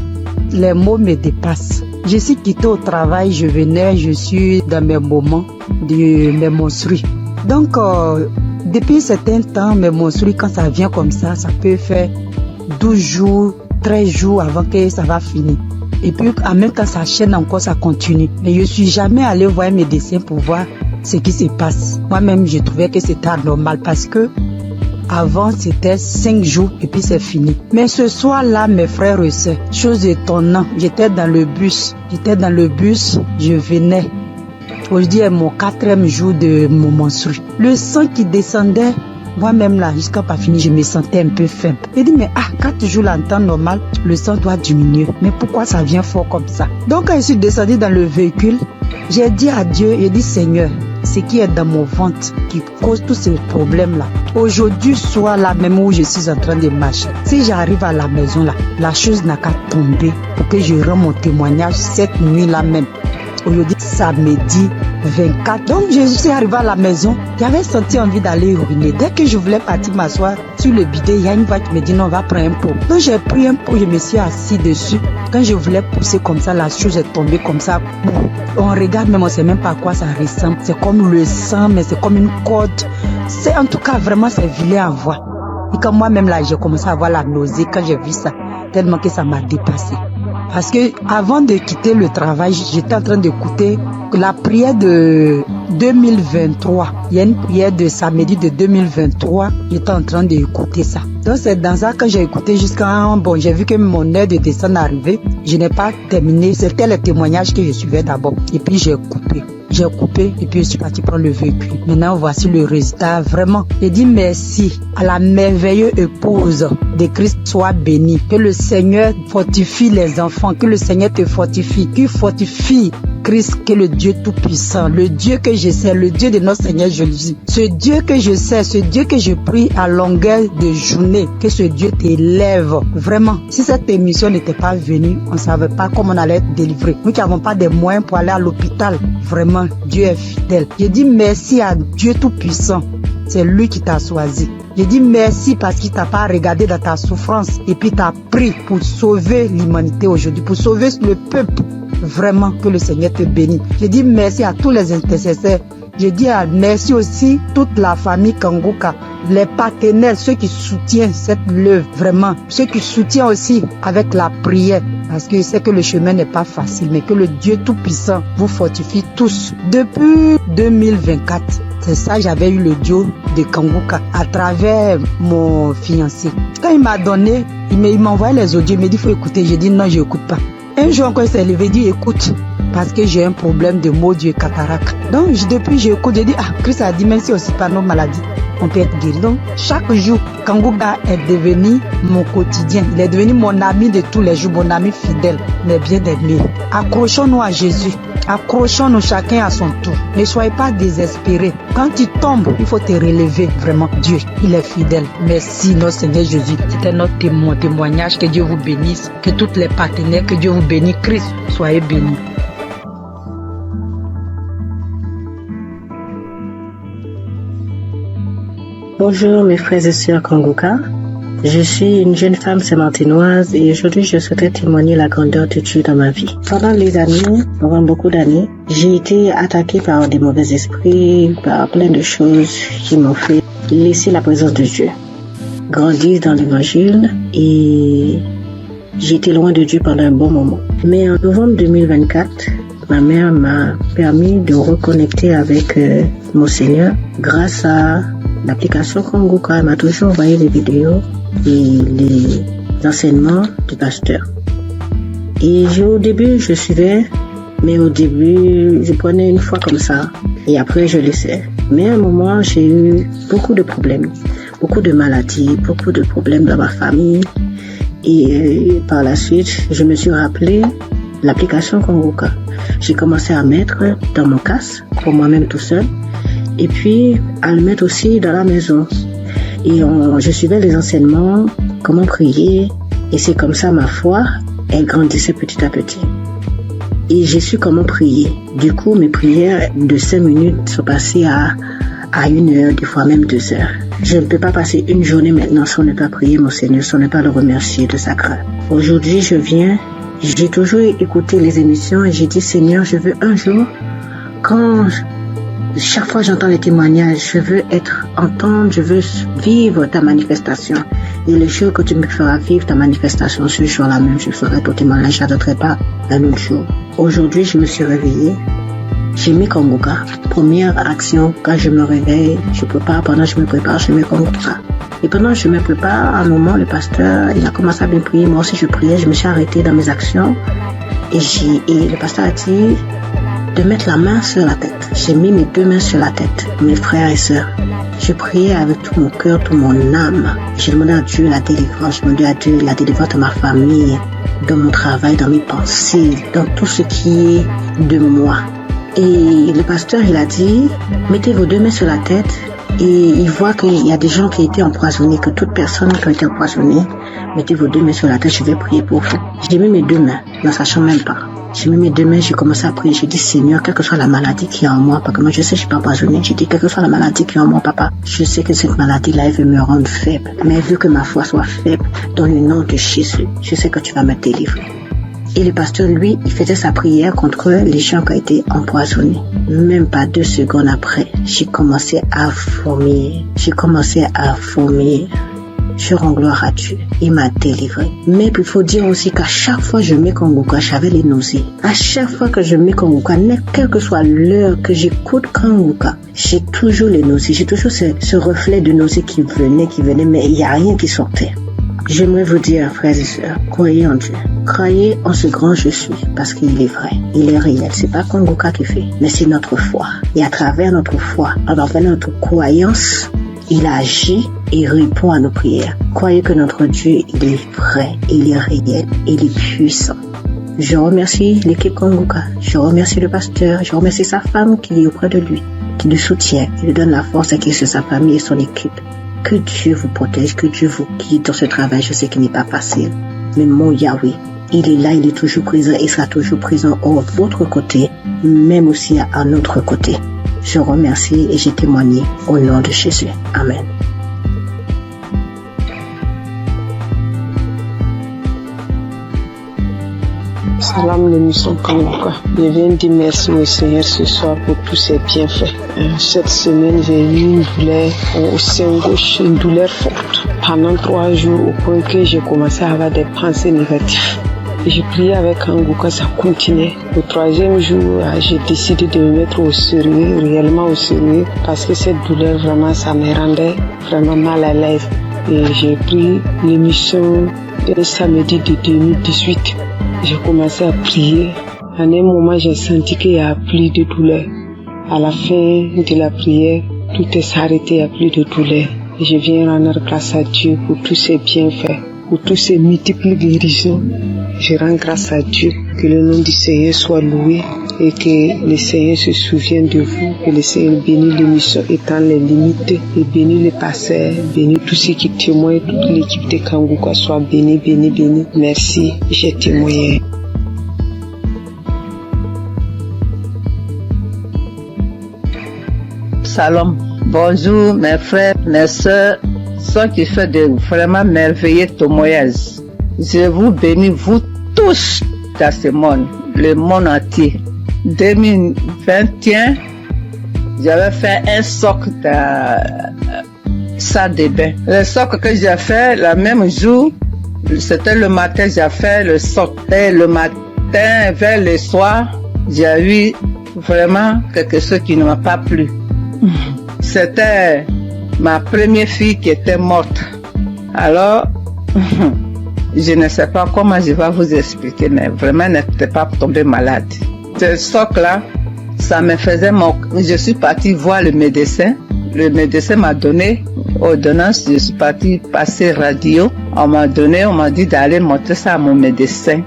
les mots me dépassent. Je suis quitté au travail, je suis dans mes moments de mes menstrues. Donc, depuis un certain temps, mes menstrues, quand ça vient comme ça peut faire 12 jours, 13 jours avant que ça va finir. Et puis, en même temps, ça chaîne encore, ça continue. Mais je ne suis jamais allé voir un médecin pour voir ce qui se passe. Moi-même, je trouvais que c'était anormal parce que avant, c'était 5 jours et puis c'est fini. Mais ce soir-là, mes frères et sœurs, chose étonnante, j'étais dans le bus, je venais. Aujourd'hui est mon 4e jour de mon menstru. Le sang qui descendait, moi-même là, jusqu'à pas fini, je me sentais un peu faible. J'ai dit, mais 4 jours là, en temps normal, le sang doit diminuer. Mais pourquoi ça vient fort comme ça? Donc quand je suis descendue dans le véhicule, j'ai dit à Dieu, j'ai dit, Seigneur, ce qui est dans mon ventre qui cause tous ces problèmes-là. Aujourd'hui, soit là même où je suis en train de marcher, si j'arrive à la maison là, la chose n'a qu'à tomber pour que je rende mon témoignage cette nuit-là même. Aujourd'hui, samedi 24. Donc, je suis arrivée à la maison. J'avais senti envie d'aller uriner. Dès que je voulais partir m'asseoir sur le bidet, il y a une voix qui me dit non, on va prendre un pot. Donc, j'ai pris un pot, je me suis assis dessus. Quand je voulais pousser comme ça, la chose est tombée comme ça. On regarde, mais on ne sait même pas à quoi ça ressemble. C'est comme le sang, mais c'est comme une corde. C'est en tout cas vraiment, c'est vilain à voir. Et quand moi-même là, j'ai commencé à avoir la nausée quand j'ai vu ça, tellement que ça m'a dépassé. Parce que avant de quitter le travail, j'étais en train d'écouter la prière de 2023. Il y a une prière de samedi de 2023. J'étais en train d'écouter ça. Donc c'est dans ça que j'ai écouté jusqu'à... Bon, j'ai vu que mon heure de descente arrivait. Je n'ai pas terminé. C'était le témoignage que je suivais d'abord. Et puis j'ai coupé. Et puis je suis parti prendre le véhicule. Maintenant, voici le résultat. Vraiment, j'ai dit merci à la merveilleuse épouse de Christ soit bénie. Que le Seigneur fortifie les enfants. Que le Seigneur te fortifie. Qu'il fortifie Christ, que le Dieu tout-puissant, le Dieu que je sais, le Dieu de notre Seigneur Jésus. Ce Dieu que je sais, ce Dieu que je prie à longueur de journée, que ce Dieu t'élève. Vraiment, si cette émission n'était pas venue, on ne savait pas comment on allait être délivré. Nous qui n'avons pas de moyens pour aller à l'hôpital. Vraiment, Dieu est fidèle. Je dis merci à Dieu tout-puissant. C'est lui qui t'a choisi. Je dis merci parce qu'il t'a pas regardé dans ta souffrance et puis t'a pris pour sauver l'humanité aujourd'hui, pour sauver le peuple. Vraiment, que le Seigneur te bénisse. Je dis merci à tous les intercesseurs. Je dis merci aussi toute la famille Kangoka, les partenaires, ceux qui soutiennent cette œuvre, vraiment, ceux qui soutiennent aussi avec la prière, parce que je sais que le chemin n'est pas facile, mais que le Dieu Tout-Puissant vous fortifie tous. Depuis 2024, c'est ça, j'avais eu le duo de Kangoka à travers mon fiancé. Quand il m'a donné, il m'a envoyé les audios, il m'a dit il faut écouter. J'ai dit non, je n'écoute pas. Un jour encore, il s'est levé, il dit écoute, parce que j'ai un problème de maux d'yeux cataracte. Donc depuis j'écoute, j'ai dit Christ a dit même si aussi par nos maladies, on peut être guéri. Donc chaque jour, Kangoka est devenu mon quotidien. Il est devenu mon ami de tous les jours, mon ami fidèle, mais bien aimé. Accrochons-nous à Jésus. Accrochons-nous chacun à son tour. Ne soyez pas désespérés. Quand tu tombes, il faut te relever. Vraiment, Dieu, il est fidèle. Merci, notre Seigneur Jésus. C'était notre témoignage. Que Dieu vous bénisse. Que tous les partenaires, que Dieu vous bénisse. Christ, soyez bénis. Bonjour mes frères et sœurs Kangoka. Je suis une jeune femme sémantinoise et aujourd'hui je souhaiterais témoigner la grandeur de Dieu dans ma vie. Pendant beaucoup d'années, j'ai été attaquée par des mauvais esprits, par plein de choses qui m'ont fait laisser la présence de Dieu. Grandir dans l'évangile et j'ai été loin de Dieu pendant un bon moment. Mais en novembre 2024, ma mère m'a permis de reconnecter avec mon Seigneur grâce à l'application Kanguka. Elle m'a toujours envoyé les vidéos et les enseignements du pasteur. Et au début, je suivais, mais au début, je prenais une fois comme ça et après, je laissais. Mais à un moment, j'ai eu beaucoup de problèmes, beaucoup de maladies, beaucoup de problèmes dans ma famille. Et par la suite, je me suis rappelé l'application Kanguka. J'ai commencé à mettre dans mon casque, pour moi-même tout seul, et puis à le mettre aussi dans la maison. Et je suivais les enseignements, comment prier, et c'est comme ça ma foi, elle grandissait petit à petit. Et j'ai su comment prier. Du coup, mes prières de 5 minutes sont passées à 1 heure, des fois même 2 heures. Je ne peux pas passer une journée maintenant sans ne pas prier mon Seigneur, sans ne pas le remercier de sa grâce. Aujourd'hui, j'ai toujours écouté les émissions et j'ai dit, Seigneur, je veux un jour, chaque fois j'entends les témoignages, je veux entendre, je veux vivre ta manifestation. Et le jour que tu me feras vivre ta manifestation, ce jour-là même, je ferai ton témoignage, je n'attendrai pas un autre jour. Aujourd'hui, je me suis réveillée. J'ai mis Kanguka. Première action, quand je me réveille, je prépare, pendant que je me prépare, je mets Kanguka. Et pendant que je me prépare, à un moment, le pasteur, il a commencé à bien prier. Moi aussi, je priais, je me suis arrêtée dans mes actions. Et le pasteur a dit de mettre la main sur la tête. J'ai mis mes 2 mains sur la tête, mes frères et sœurs. Je priais avec tout mon cœur, toute mon âme. J'ai demandé à Dieu la délivrance. Je demandais à Dieu la délivrance de ma famille, dans mon travail, dans mes pensées, dans tout ce qui est de moi. Et le pasteur, il a dit, mettez vos 2 mains sur la tête et il voit qu'il y a des gens qui ont été empoisonnés, que toute personne qui a été empoisonnée, mettez vos 2 mains sur la tête, je vais prier pour vous. J'ai mis mes 2 mains, ne sachant même pas. J'ai mis mes 2 mains, j'ai commencé à prier. J'ai dit, Seigneur, quelle que soit la maladie qui est en moi, parce que moi je sais que je suis pas empoisonnée, j'ai dit, quelle que soit la maladie qui est en moi, papa, je sais que cette maladie-là, elle veut me rendre faible. Mais vu que ma foi soit faible, dans le nom de Jésus, je sais que tu vas me délivrer. Et le pasteur, lui, il faisait sa prière contre les gens qui ont été empoisonnés. Même pas 2 secondes après, j'ai commencé à vomir. Je rends gloire à Dieu. Il m'a délivré. Mais il faut dire aussi qu'à chaque fois que je mets Kanguka, j'avais les nausées. À chaque fois que je mets Kanguka, quelle que soit l'heure que j'écoute Kanguka, j'ai toujours les nausées. J'ai toujours ce reflet de nausées qui venait, mais il n'y a rien qui sortait. J'aimerais vous dire, frères et sœurs, croyez en Dieu. Croyez en ce grand je suis, parce qu'il est vrai, il est réel. C'est pas Kanguka qui fait, mais c'est notre foi. Et à travers notre foi, à travers notre croyance, il agit et répond à nos prières. Croyez que notre Dieu, il est vrai, il est réel, il est puissant. Je remercie l'équipe Kanguka, je remercie le pasteur, je remercie sa femme qui est auprès de lui, qui le soutient, qui lui donne la force à qui c'est sa famille et son équipe. Que Dieu vous protège, que Dieu vous guide dans ce travail. Je sais qu'il n'est pas facile. Mais mon Yahweh, il est là, il est toujours présent et sera toujours présent à votre côté, même aussi à notre côté. Je remercie et j'ai témoigné au nom de Jésus. Amen. Salam, l'émission Kanguka. Je viens dire merci au Seigneur ce soir pour tous ses bienfaits. Cette semaine, j'ai eu une douleur au sein gauche, une douleur forte. Pendant 3 jours, au point que j'ai commencé à avoir des pensées négatives. J'ai prié avec Kanguka, ça continuait. Au 3e jour, j'ai décidé de me mettre au sérieux, réellement au sérieux, parce que cette douleur, vraiment, ça me rendait vraiment mal à l'aise. Et j'ai pris l'émission le samedi de 2018. J'ai commencé à prier. À un moment, j'ai senti qu'il n'y a plus de douleur. À la fin de la prière, tout est arrêté, il n'y a plus de douleur. Et je viens rendre grâce à Dieu pour tous ses bienfaits, pour tous ses multiples guérisons. Je rends grâce à Dieu, que le nom du Seigneur soit loué et que le Seigneur se souvienne de vous, que le Seigneur bénisse l'émission étant les limites et bénisse les pasteurs, bénisse tous ceux qui témoignent, toute l'équipe de Kanguka soit bénie, bénie, bénie. Merci, j'ai témoigné. Salam, bonjour mes frères, mes sœurs. Ceux qui fait de vraiment merveilleux témoignages. Je vous bénis, vous tous, dans ce monde, le monde entier. 2021, j'avais fait un socle dans salle de bain. Le socle que j'ai fait, le même jour, c'était le matin, j'ai fait le socle. Et le matin, vers le soir, j'ai eu vraiment quelque chose qui ne m'a pas plu. C'était ma première fille qui était morte. Alors, je ne sais pas comment je vais vous expliquer, mais vraiment, elle n'était pas tombée malade. Ce socle-là, ça me faisait mon... Je suis partie voir le médecin. Le médecin m'a donné ordonnance. Je suis partie passer radio. On m'a dit d'aller montrer ça à mon médecin.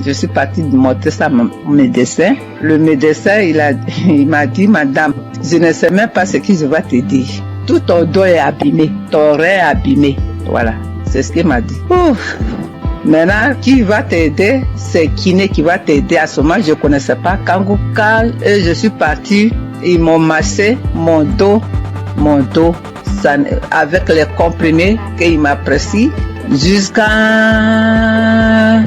Je suis partie montrer ça à mon médecin. Le médecin, il m'a dit, madame, je ne sais même pas ce que je vais te dire. Tout ton dos est abîmé, ton rein est abîmé. Voilà, c'est ce qu'il m'a dit. Ouf. Maintenant, qui va t'aider? C'est Kiné qui va t'aider. À ce moment, je ne connaissais pas Kanguka. Et je suis partie, ils m'ont massé mon dos, ça, avec les comprimés qu'il m'a prescrit jusqu'à 1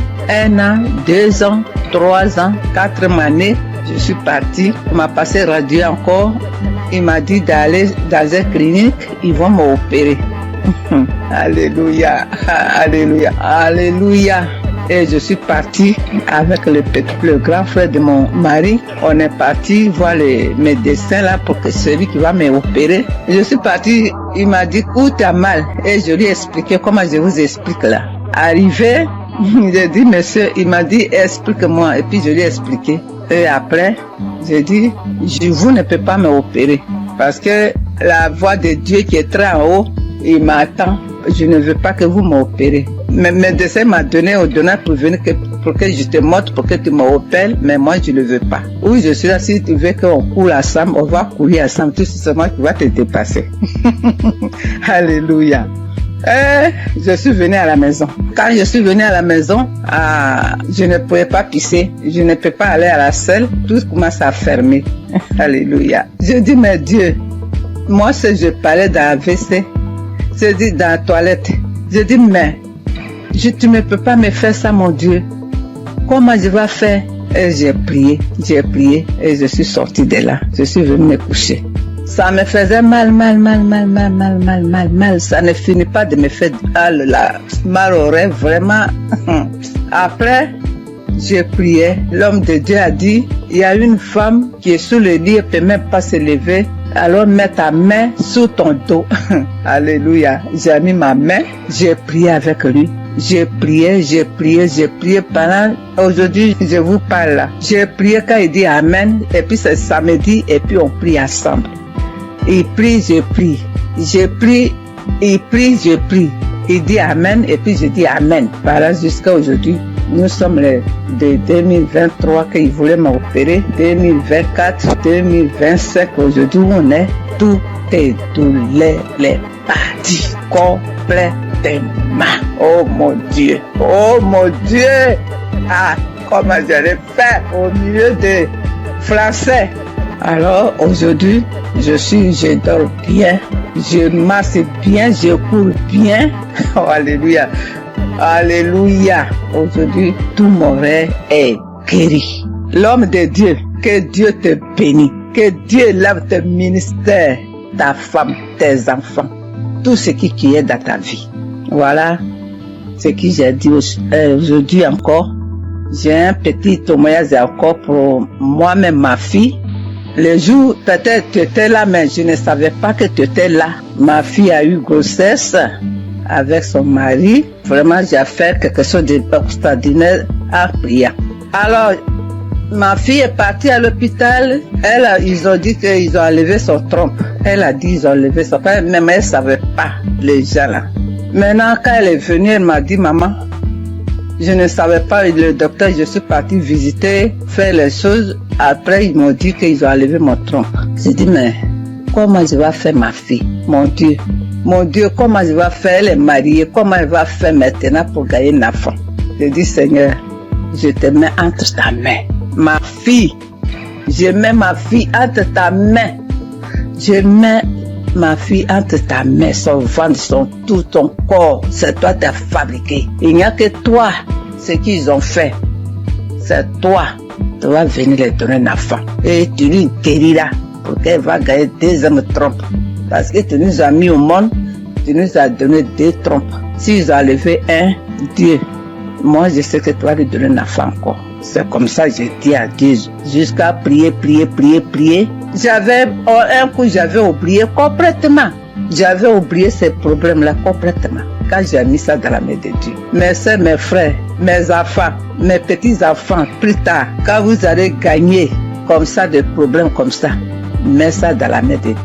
an, 2 ans, 3 ans, 4 années. Je suis partie, il m'a passé radio encore. Il m'a dit d'aller dans une clinique, ils vont m'opérer. Alléluia, alléluia, alléluia. Et je suis partie avec le grand frère de mon mari. On est parti voir le médecin là pour que celui qui va m'opérer. Je suis partie, il m'a dit où t'as mal. Et je lui ai expliqué comment je vous explique là. Arrivé, j'ai dit monsieur, il m'a dit explique-moi. Et puis je lui ai expliqué. Et après, j'ai dit, vous ne pouvez pas m'opérer. Parce que la voix de Dieu qui est très en haut, il m'attend. Je ne veux pas que vous m'opérez. Mais le médecin m'a donné ordonnance pour venir pour que je te montre, pour que tu m'opères, mais moi je ne veux pas. Oui, je suis là, si tu veux qu'on coule ensemble, on va courir ensemble, tout simplement tu vas te dépasser. Alléluia. Et je suis venue à la maison. Quand je suis venue à la maison, je ne pouvais pas pisser, je ne peux pas aller à la selle, tout commence à fermer. Alléluia. Je dis, mais Dieu, moi si je parlais dans la WC, je dis dans la toilette, je dis, mais tu ne peux pas me faire ça, mon Dieu. Comment je vais faire? Et j'ai prié et je suis sortie de là. Je suis venue me coucher. Ça me faisait mal. Ça ne finit pas de me faire mal au rêve, vraiment. Après, j'ai prié. L'homme de Dieu a dit, il y a une femme qui est sous le lit, elle ne peut même pas se lever. Alors mets ta main sous ton dos. Alléluia. J'ai mis ma main, j'ai prié avec lui. J'ai prié pendant, aujourd'hui je vous parle là. J'ai prié quand il dit Amen, et puis c'est samedi, et puis on prie ensemble. Il prie, je prie. Je prie, il prie, je prie. Il dit Amen, et puis je dis Amen. Voilà, jusqu'à aujourd'hui. Nous sommes de 2023 qu'il voulait m'opérer. 2024, 2025, aujourd'hui on est, tout est douleur, les parties complètement. Oh mon Dieu, ah, comment j'allais faire au milieu des Français. Alors aujourd'hui, je dors bien, je marche bien, je cours bien. Oh, alléluia. Alléluia. Aujourd'hui, tout mon rêve est guéri. L'homme de Dieu, que Dieu te bénisse. Que Dieu lève tes ministères, ta femme, tes enfants. Tout ce qui est dans ta vie. Voilà ce que j'ai dit aujourd'hui encore. J'ai un petit témoignage encore pour moi-même, ma fille. Le jour, peut-être tu étais là, mais je ne savais pas que tu étais là. Ma fille a eu grossesse avec son mari. Vraiment, j'ai fait quelque chose d'extraordinaire en priant. Alors, ma fille est partie à l'hôpital. Ils ont dit qu'ils ont enlevé son trompe. Elle a dit qu'ils ont enlevé son trompe, mais elle ne savait pas, les gens là. Maintenant, quand elle est venue, elle m'a dit, maman, je ne savais pas, le docteur, je suis partie visiter, faire les choses. Après, ils m'ont dit qu'ils ont enlevé mon trompe. J'ai dit, mais comment je vais faire ma fille? Mon Dieu, comment je vais faire? Elle est mariée, comment elle va faire maintenant pour gagner un enfant? J'ai dit, Seigneur, je te mets entre ta main. Ma fille, je mets ma fille entre ta main. Je mets ma fille, entre ta main, son ventre, tout ton corps, c'est toi qui as fabriqué. Il n'y a que toi, ce qu'ils ont fait. C'est toi. Tu vas venir les donner un enfant. Et tu lui guériras pour qu'elle va gagner 2 hommes trompes. Parce que tu nous as mis au monde, tu nous as donné 2 trompes. S'ils ont enlevé un, Dieu, moi je sais que tu vas lui donner un enfant encore. C'est comme ça que j'ai dit à Dieu, jusqu'à prier. J'avais, un coup j'avais oublié complètement. J'avais oublié ces problèmes-là complètement. Quand j'ai mis ça dans la main de Dieu. Mes soeurs, mes frères, mes enfants, mes petits-enfants, plus tard, quand vous allez gagner comme ça, des problèmes comme ça, mets ça dans la main de Dieu.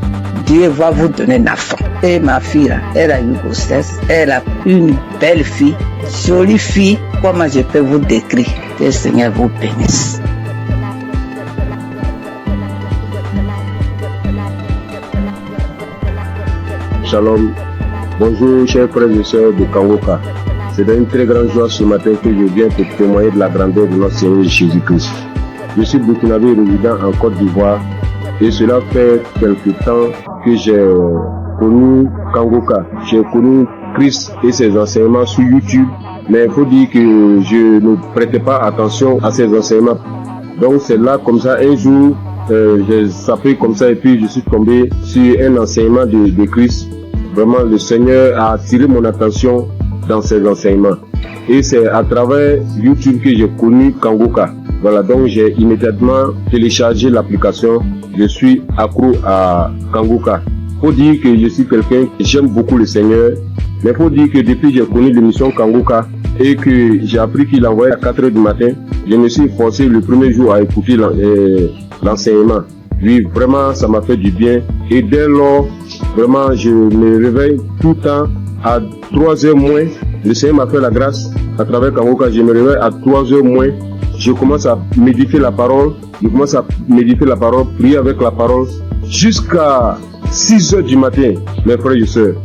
Dieu va vous donner un enfant. Et ma fille, là, elle a une grossesse, elle a une belle fille, jolie fille. Comment je peux vous décrire? Que le Seigneur vous bénisse. Shalom. Bonjour chers frères et sœurs de Kangoka. C'est une très grande joie ce matin que je viens te témoigner de la grandeur de notre Seigneur Jésus-Christ. Je suis burkinabé résident en Côte d'Ivoire et cela fait quelque temps que j'ai connu Kangoka. J'ai connu Christ et ses enseignements sur YouTube, mais il faut dire que je ne prêtais pas attention à ses enseignements. Donc c'est là comme ça un jour j'ai sapé comme ça et puis je suis tombé sur un enseignement de Christ. Vraiment le Seigneur a attiré mon attention dans ses enseignements. Et c'est à travers YouTube que j'ai connu Kangoka. Voilà, donc j'ai immédiatement téléchargé l'application. Je suis accro à Kangoka. Faut dire que je suis quelqu'un qui j'aime beaucoup le Seigneur. Mais faut dire que depuis que j'ai connu l'émission Kangoka et que j'ai appris qu'il envoyait à 4h du matin, je me suis forcé le premier jour à écouter l'enseignement. Oui, vraiment, ça m'a fait du bien. Et dès lors, vraiment, je me réveille tout le temps à 3h moins. Le Seigneur m'a fait la grâce à travers Kangoka. Je me réveille à 3h moins. Je commence à méditer la parole. Prier avec la parole jusqu'à 6h du matin, mes frères et sœurs.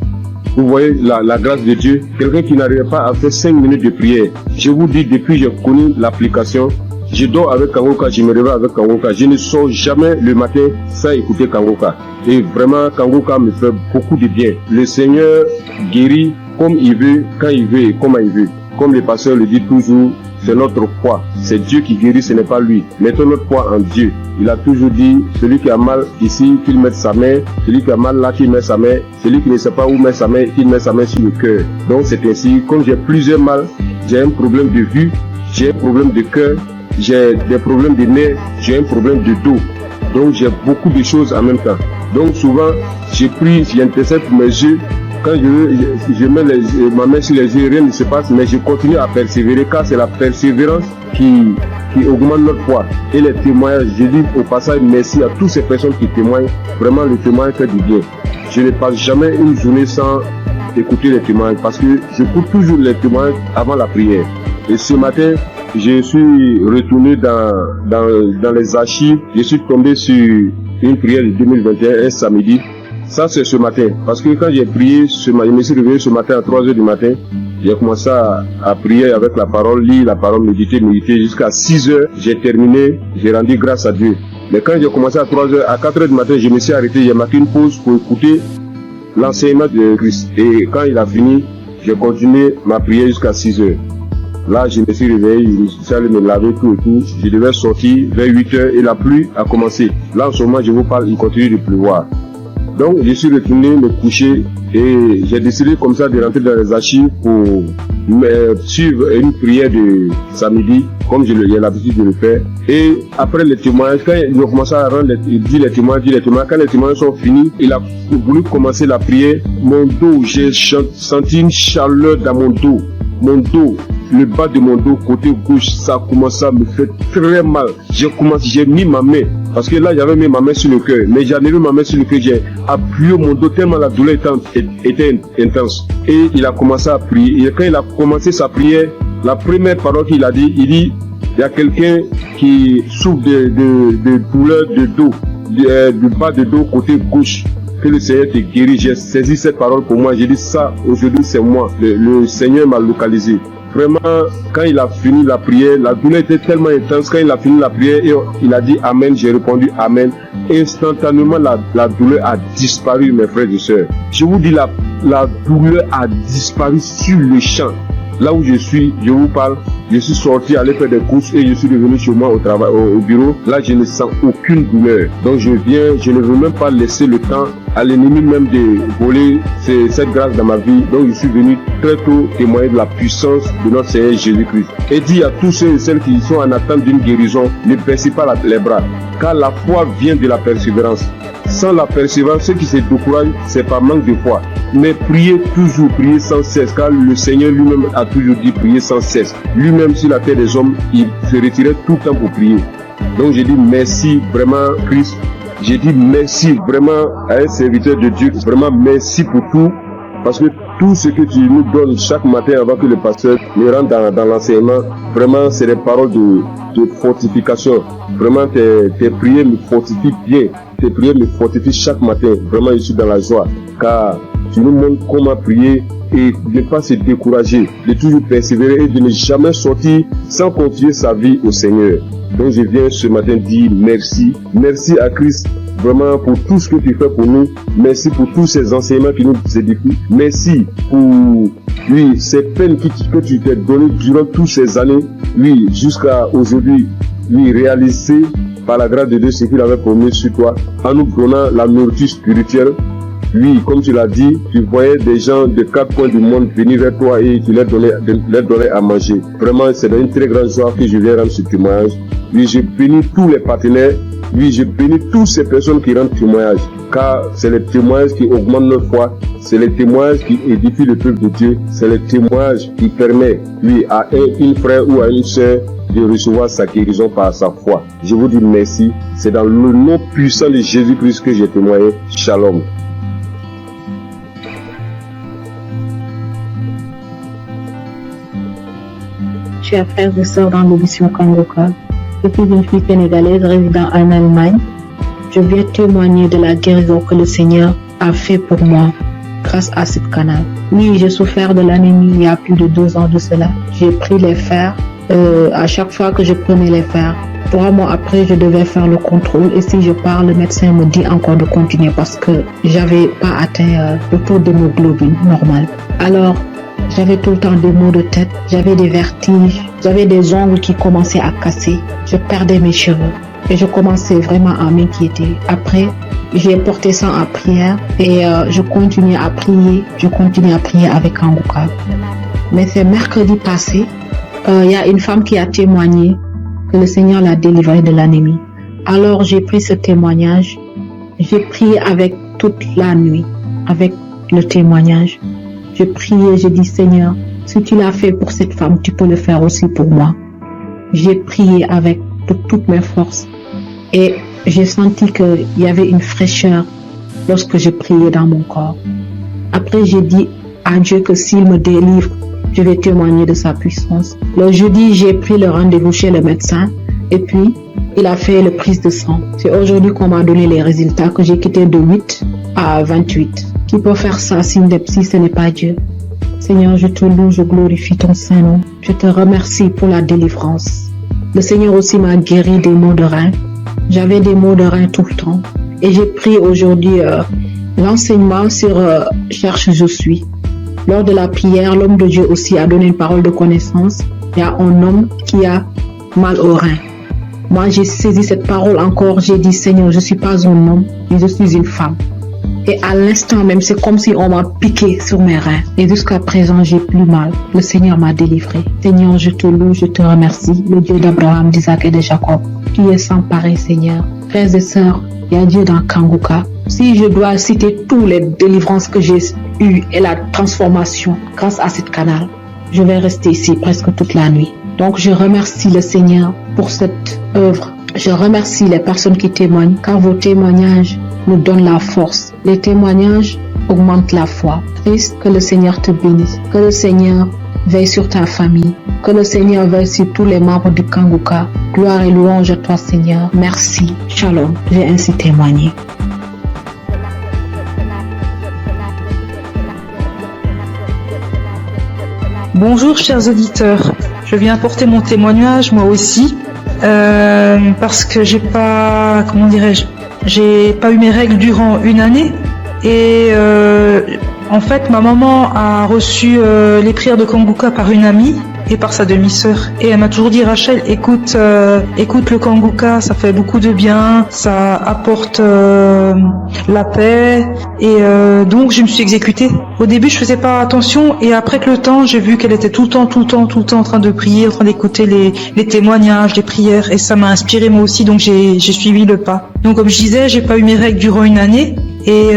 Vous voyez la grâce de Dieu. Quelqu'un qui n'arrivait pas à faire 5 minutes de prière. Je vous dis, depuis que j'ai connu l'application, je dors avec Kangoka, je me réveille avec Kangoka. Je ne sors jamais le matin sans écouter Kangoka. Et vraiment, Kangoka me fait beaucoup de bien. Le Seigneur guérit comme il veut, quand il veut et comment il veut. Comme le pasteur le dit toujours, c'est notre foi. C'est Dieu qui guérit, ce n'est pas lui. Mettons notre foi en Dieu. Il a toujours dit, celui qui a mal ici, qu'il mette sa main. Celui qui a mal là, qu'il mette sa main. Celui qui ne sait pas où mettre sa main, qu'il mette sa main sur le cœur. Donc c'est ainsi, comme j'ai plusieurs mal, j'ai un problème de vue, j'ai un problème de cœur, j'ai des problèmes de nerfs, j'ai un problème de dos. Donc j'ai beaucoup de choses en même temps. Donc souvent, je prie, j'intercède pour mes yeux. Quand je mets ma main sur les yeux, rien ne se passe, mais je continue à persévérer car c'est la persévérance qui augmente notre foi. Et les témoignages, je dis au passage merci à toutes ces personnes qui témoignent. Vraiment, le témoignage fait du bien. Je ne passe jamais une journée sans écouter les témoignages parce que je coupe toujours les témoignages avant la prière. Et ce matin, je suis retourné dans les archives. Je suis tombé sur une prière de 2021, un samedi. Ça, c'est ce matin. Parce que quand j'ai prié, je me suis réveillé ce matin à 3h du matin. J'ai commencé à prier avec la parole, lire la parole, méditer jusqu'à 6h. J'ai terminé, j'ai rendu grâce à Dieu. Mais quand j'ai commencé à 3h, à 4h du matin, je me suis arrêté. J'ai marqué une pause pour écouter l'enseignement de Christ. Et quand il a fini, j'ai continué ma prière jusqu'à 6h. Là, je me suis réveillé, je suis allé me laver tout et tout. Je devais sortir vers 8h et la pluie a commencé. Là, en ce moment, je vous parle, il continue de pleuvoir. Donc, je suis retourné me coucher et j'ai décidé comme ça de rentrer dans les archives pour suivre une prière de samedi, comme j'ai l'habitude de le faire. Et après les témoignages, quand il a commencé à dire les témoignages, quand les témoignages sont finis, il a voulu commencer la prière. Mon dos, j'ai senti une chaleur dans mon dos. Mon dos, le bas de mon dos, côté gauche, ça a commencé à me faire très mal. J'ai mis ma main, parce que là j'avais mis ma main sur le cœur, mais j'ai mis ma main sur le cœur, j'ai appuyé mon dos tellement la douleur était intense. Et il a commencé à prier. Et quand il a commencé sa prière, la première parole qu'il a dit, il dit, il y a quelqu'un qui souffre de douleur de dos, du bas de dos côté gauche. Que le Seigneur te guérit. J'ai saisi cette parole pour moi. J'ai dit ça, aujourd'hui c'est moi. Le Seigneur m'a localisé. Vraiment, quand il a fini la prière, la douleur était tellement intense. Quand il a fini la prière, et il a dit Amen, j'ai répondu Amen. Instantanément, la douleur a disparu, mes frères et sœurs. Je vous dis, la douleur a disparu sur le champ. Là où je suis, je vous parle, je suis sorti aller faire des courses et je suis revenu chez moi au travail, au bureau. Là, je ne sens aucune douleur. Donc, je ne veux même pas laisser le temps à l'ennemi même de voler cette grâce dans ma vie. Donc, je suis venu très tôt témoigner de la puissance de notre Seigneur Jésus-Christ. Et dit à tous ceux et celles qui sont en attente d'une guérison, ne baissez pas les bras, car la foi vient de la persévérance. Sans la persévérance, ceux qui se découragent, c'est par manque de foi. Mais priez toujours, priez sans cesse, car le Seigneur lui-même a toujours dit prier sans cesse. Lui-même sur la terre des hommes, il se retirait tout le temps pour prier. Donc j'ai dit merci vraiment Christ. J'ai dit merci vraiment à un serviteur de Dieu. Vraiment merci pour tout. Parce que tout ce que tu nous donnes chaque matin avant que le pasteur ne rentre dans l'enseignement, vraiment c'est des paroles de fortification. Vraiment tes prières me fortifient bien. Tes prières me fortifient chaque matin. Vraiment je suis dans la joie. Car tu nous montres comment prier et ne pas se décourager, de toujours persévérer et de ne jamais sortir sans confier sa vie au Seigneur. Donc je viens ce matin dire merci. Merci à Christ vraiment pour tout ce que tu fais pour nous. Merci pour tous ces enseignements qui nous édifient. Merci pour ces peines que tu t'es données durant toutes ces années. Jusqu'à aujourd'hui, réaliser par la grâce de Dieu ce qu'il avait promis sur toi, en nous donnant la nourriture spirituelle. Comme tu l'as dit, tu voyais des gens de 4 coins du monde venir vers toi et tu leur donnais à manger. Vraiment, c'est une très grande joie que je viens rendre ce témoignage. Je bénis tous les partenaires. Je bénis toutes ces personnes qui rendent témoignage. Car c'est les témoignages qui augmentent notre foi. C'est les témoignages qui édifient le peuple de Dieu. C'est les témoignages qui permettent, à un frère ou à une sœur de recevoir sa guérison par sa foi. Je vous dis merci. C'est dans le nom puissant de Jésus-Christ que j'ai témoigné. Shalom. Chers frères et sœurs dans l'émission Kangoka, je suis une fille sénégalaise résidant en Allemagne. Je viens témoigner de la guérison que le Seigneur a fait pour moi grâce à ce canal. Oui, j'ai souffert de l'anémie il y a plus de 2 ans de cela. J'ai pris les fers. À chaque fois que je prenais les fers, 3 mois après, je devais faire le contrôle. Et si je pars, le médecin me dit encore de continuer parce que j'avais pas atteint le taux d'hémoglobine normal. Alors, j'avais tout le temps des maux de tête, j'avais des vertiges, j'avais des ongles qui commençaient à casser, je perdais mes cheveux et je commençais vraiment à m'inquiéter. Après, j'ai porté ça en prière et je continuais à prier avec Kangoka. Mais c'est mercredi passé, il y a une femme qui a témoigné que le Seigneur l'a délivrée de l'anémie. Alors j'ai pris ce témoignage, j'ai prié avec toute la nuit, avec le témoignage. Je priais, je dis Seigneur, si tu l'as fait pour cette femme, tu peux le faire aussi pour moi. J'ai prié avec toutes mes forces et j'ai senti qu'il y avait une fraîcheur lorsque je priais dans mon corps. Après, j'ai dit à Dieu que s'il me délivre, je vais témoigner de sa puissance. Le jeudi, j'ai pris le rendez-vous chez le médecin et puis il a fait le prise de sang. C'est aujourd'hui qu'on m'a donné les résultats que j'ai quitté de 8 à 28. Qui peut faire ça si ce n'est pas Dieu? Seigneur, je te loue, je glorifie ton Saint-Nom. Je te remercie pour la délivrance. Le Seigneur aussi m'a guéri des maux de rein. J'avais des maux de rein tout le temps. Et j'ai pris aujourd'hui l'enseignement sur Cherche je suis. Lors de la prière, l'homme de Dieu aussi a donné une parole de connaissance. Il y a un homme qui a mal au rein. Moi, j'ai saisi cette parole encore. J'ai dit, Seigneur, je ne suis pas un homme, mais je suis une femme. Et à l'instant même, c'est comme si on m'a piqué sur mes reins. Et jusqu'à présent, j'ai plus mal. Le Seigneur m'a délivré. Seigneur, je te loue, je te remercie. Le Dieu d'Abraham, d'Isaac et de Jacob. Tu es sans pareil, Seigneur. Frères et sœurs, il y a Dieu dans Kangoka. Si je dois citer toutes les délivrances que j'ai eues et la transformation grâce à ce canal, je vais rester ici presque toute la nuit. Donc, je remercie le Seigneur pour cette œuvre. Je remercie les personnes qui témoignent, car vos témoignages nous donnent la force. Les témoignages augmentent la foi. Christ, que le Seigneur te bénisse. Que le Seigneur veille sur ta famille. Que le Seigneur veille sur tous les membres du Kangoka. Gloire et louange à toi, Seigneur. Merci. Shalom. J'ai ainsi témoigné. Bonjour chers auditeurs, je viens apporter mon témoignage moi aussi parce que j'ai pas eu mes règles durant une année et en fait ma maman a reçu les prières de Kanguka par une amie et par sa demi-sœur et elle m'a toujours dit Rachel écoute le Kanguka, ça fait beaucoup de bien, ça apporte la paix et donc je me suis exécutée. Au début je faisais pas attention et après que le temps j'ai vu qu'elle était tout le temps en train de prier, en train d'écouter les témoignages, les prières et ça m'a inspiré moi aussi donc j'ai suivi le pas. Donc comme je disais j'ai pas eu mes règles durant une année et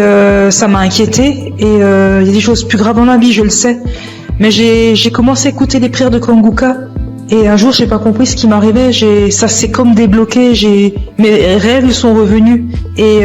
ça m'a inquiétée et il y a des choses plus graves dans la vie je le sais. Mais j'ai commencé à écouter les prières de Kanguka et un jour j'ai pas compris ce qui m'arrivait, ça s'est comme débloqué, mes règles sont revenues et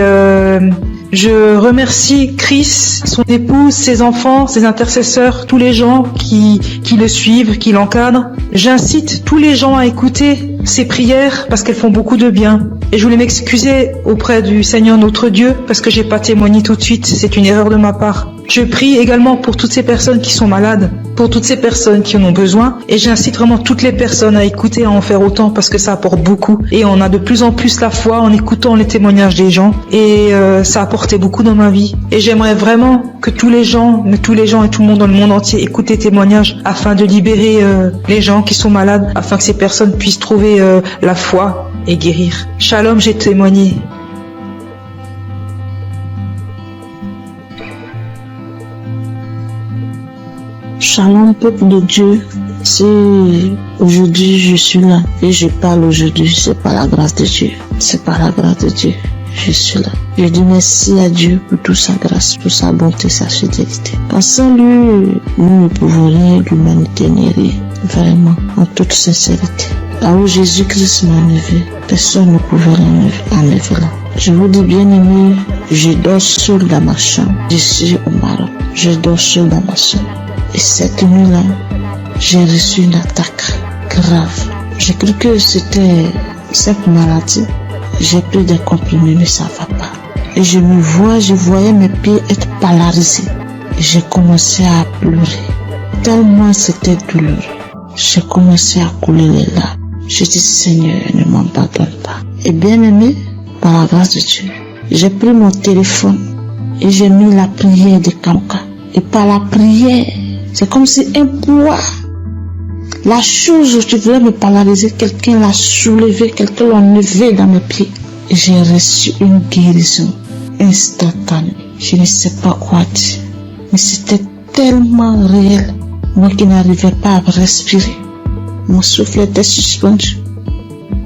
je remercie Chris, son épouse, ses enfants, ses intercesseurs, tous les gens qui le suivent, qui l'encadrent. J'incite tous les gens à écouter ces prières parce qu'elles font beaucoup de bien. Et je voulais m'excuser auprès du Seigneur notre Dieu parce que j'ai pas témoigné tout de suite, c'est une erreur de ma part. Je prie également pour toutes ces personnes qui sont malades, pour toutes ces personnes qui en ont besoin et j'incite vraiment toutes les personnes à écouter, à en faire autant parce que ça apporte beaucoup et on a de plus en plus la foi en écoutant les témoignages des gens et ça a apporté beaucoup dans ma vie et j'aimerais vraiment que tous les gens et tout le monde dans le monde entier écoutent les témoignages afin de libérer les gens qui sont malades, afin que ces personnes puissent trouver la foi et guérir. Shalom, j'ai témoigné. Shalom, peuple de Dieu. Si aujourd'hui je suis là et je parle aujourd'hui, c'est par la grâce de Dieu. C'est par la grâce de Dieu. Je suis là. Je dis merci à Dieu pour toute sa grâce, pour sa bonté, sa fidélité. Sans lui, nous ne pouvons rien, l'humanité n'est rien. Vraiment, en toute sincérité. Là où Jésus-Christ m'a enlevé, personne ne pouvait l'enlever là. Je vous dis bien aimé, je dors seul dans ma chambre. Je suis au Maroc. Je dors seul dans ma chambre. Et cette nuit-là, j'ai reçu une attaque grave. J'ai cru que c'était cette maladie. J'ai pris des comprimés, mais ça va pas. Et je voyais mes pieds être paralysés. Et j'ai commencé à pleurer. Tellement c'était douloureux. J'ai commencé à couler les larmes. Je dis Seigneur, ne m'abandonne pas. Et bien aimé, par la grâce de Dieu, j'ai pris mon téléphone et j'ai mis la prière de Kanguka. Et par la prière, c'est comme si un poids, la chose où tu voulais me paralyser, quelqu'un l'a soulevé, quelqu'un l'a enlevé dans mes pieds. Et j'ai reçu une guérison instantanée. Je ne sais pas quoi dire, mais c'était tellement réel. Moi qui n'arrivais pas à respirer, mon souffle était suspendu.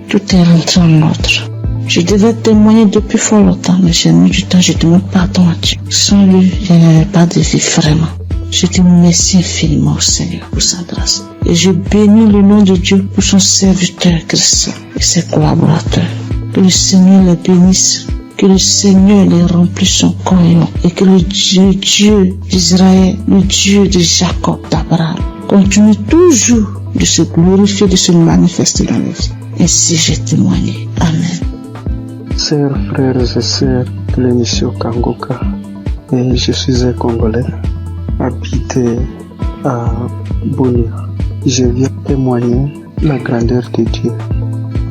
Tout est rentré en ordre. Je devais témoigner depuis fort longtemps, mais j'ai mis du temps, je demande pardon à Dieu. Sans lui, je n'avais pas de vie vraiment. Je dis merci infiniment au Seigneur pour sa grâce. Et je bénis le nom de Dieu pour son serviteur Christ et ses collaborateurs. Que le Seigneur les bénisse, que le Seigneur les remplisse son cœur et que le Dieu d'Israël, le Dieu de Jacob, d'Abraham, continue toujours de se glorifier, de se manifester dans la vie. Ainsi j'ai témoigné. Amen. Chers frères et sœurs de l'émission Kanguka, et je suis un Congolais habité à Bunia. Je viens témoigner la grandeur de Dieu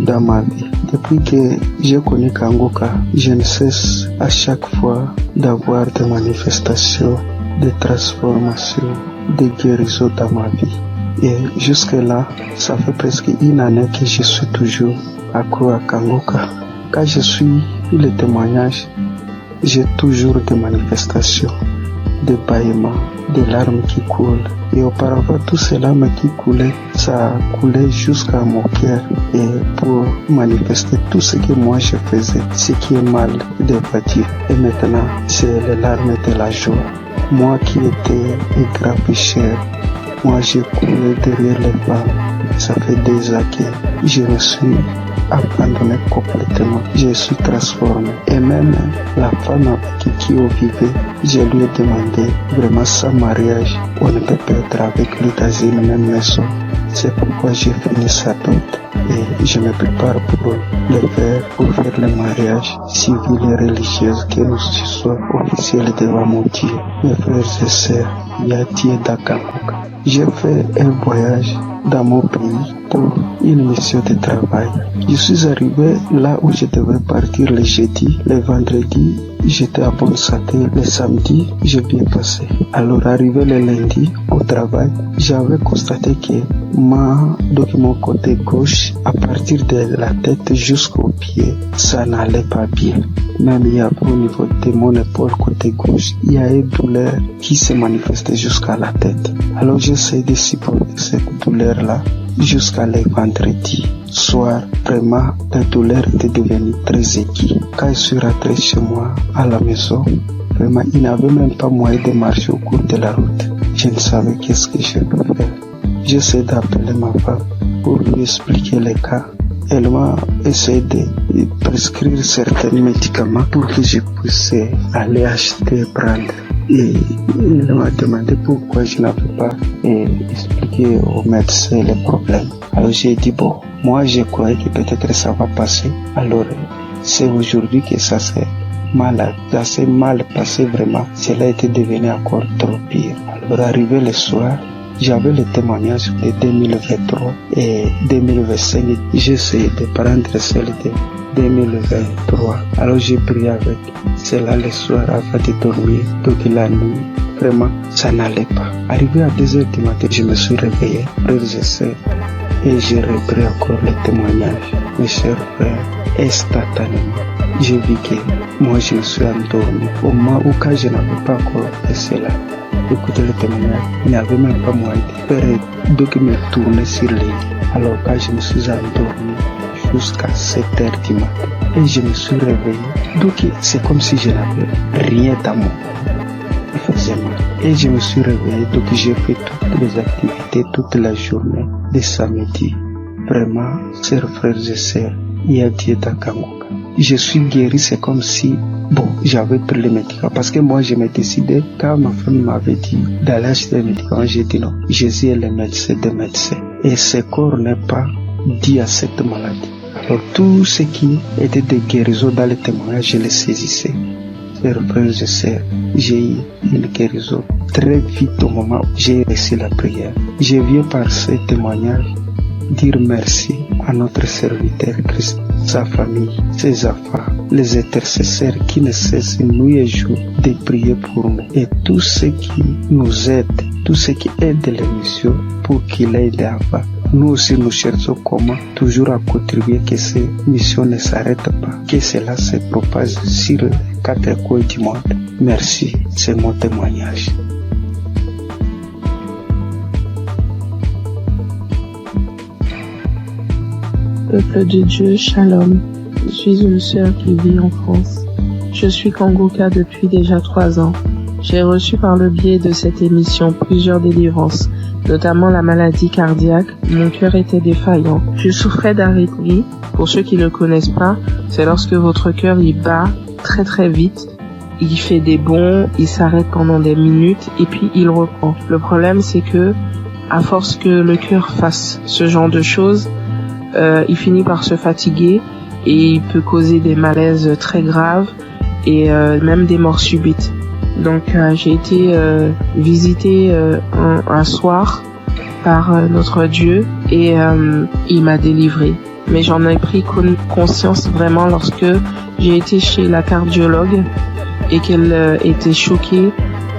dans ma vie. Depuis que j'ai connu Kanguka, je ne cesse à chaque fois d'avoir des manifestations, des transformations, des guérisons dans ma vie. Et jusque-là, ça fait presque une année que je suis toujours accro à Kanguka. Quand je suis les témoignages, j'ai toujours des manifestations, des bâillements, des larmes qui coulent. Et auparavant, tous ces larmes qui coulaient, ça coulait jusqu'à mon cœur. Et pour manifester tout ce que moi je faisais, ce qui est mal devant Dieu. Et maintenant, c'est les larmes de la joie. Moi qui étais un grand pécheur, moi j'ai coulé derrière les femmes. Ça fait des années que je me suis abandonné complètement. Je suis transformé. Et même la femme avec qui on vivait, je lui ai demandé, vraiment sans mariage, on ne peut pas être avec lui dans une même maison. C'est pourquoi j'ai fini sa dot et je me prépare pour faire le mariage civil et religieux que nous soyons officiels devant mon Dieu. Mes frères et sœurs, Yati et Dakangoka. J'ai fait un voyage dans mon pays pour une mission de travail. Je suis arrivé là où je devais partir le jeudi, le vendredi, j'étais à bonne santé, le samedi, j'ai bien passé. Alors arrivé le lundi au travail, j'avais constaté que mon côté gauche, à partir de la tête jusqu'au pied, ça n'allait pas bien. Même il y avait au niveau de mon épaule côté gauche, il y a une douleur qui se manifestait jusqu'à la tête. Alors j'essaie de supporter cette douleur-là jusqu'à le vendredi soir. Vraiment, la douleur était devenue très aiguë. Quand je suis rentré chez moi à la maison, vraiment, il n'avait même pas moyen de marcher au cours de la route. Je ne savais qu'est-ce que je peux faire. J'essaie d'appeler ma femme pour lui expliquer le cas. Elle m'a essayé de prescrire certains médicaments pour que je puisse aller acheter et prendre. Et elle m'a demandé pourquoi je n'avais pas expliqué au médecin les problèmes. Alors j'ai dit bon, moi je croyais que peut-être ça va passer. Alors c'est aujourd'hui que ça s'est mal passé vraiment. Cela était devenu encore trop pire. Alors arrivé le soir, j'avais le témoignage de 2023 et 2025. J'ai essayé de prendre celle de 2023. Alors j'ai prié avec cela le soir avant de dormir. Donc la nuit, vraiment, ça n'allait pas. Arrivé à 2h du matin, je me suis réveillé, frères et sœurs, et j'ai repris encore le témoignage. Mes chers frères, instantanément, j'ai vu que moi je me suis endormi. Au moment où quand je n'avais pas encore fait cela, écoutez le témoignage, il n'y avait même pas moyen de faire donc me tourner sur les lits. Alors quand je me suis endormi jusqu'à 7h du matin et je me suis réveillé, donc c'est comme si je n'avais rien dans mon corps. Il faisait mal. Et je me suis réveillé, donc j'ai fait toutes les activités toute la journée de samedi. Vraiment, chers frères et sœurs, il y a Dieu Dakangoka. Je suis guéri, c'est comme si j'avais pris les médicaments. Parce que moi, je m'ai décidé, quand ma femme m'avait dit d'aller acheter les médicaments, j'ai dit non. Jésus est le médecin des médecins. Et ce corps n'est pas dit à cette maladie. Alors, tout ce qui était de guérison dans les témoignages, je les saisissais. Chers frères et sœurs, j'ai eu une guérison très vite au moment où j'ai reçu la prière. Je viens par ces témoignages dire merci à notre serviteur Christ, sa famille, ses enfants, les intercesseurs qui ne cessent nuit et jour de prier pour nous et tous ceux qui nous aident, tous ceux qui aident l'émission pour qu'il aille avant. Nous aussi nous cherchons comment toujours à contribuer que ces missions ne s'arrêtent pas, que cela se propage sur les 4 coins du monde. Merci, c'est mon témoignage. Peuple de Dieu, Shalom. Je suis une sœur qui vit en France. Je suis Kangoka depuis déjà 3 ans. J'ai reçu par le biais de cette émission plusieurs délivrances, notamment la maladie cardiaque. Mon cœur était défaillant. Je souffrais d'arythmie. Pour ceux qui ne connaissent pas, c'est lorsque votre cœur il bat très très vite. Il fait des bonds, il s'arrête pendant des minutes et puis il reprend. Le problème c'est que, à force que le cœur fasse ce genre de choses, il finit par se fatiguer et il peut causer des malaises très graves et même des morts subites. Donc j'ai été visitée un soir par notre Dieu et il m'a délivrée. Mais j'en ai pris conscience vraiment lorsque j'ai été chez la cardiologue et qu'elle était choquée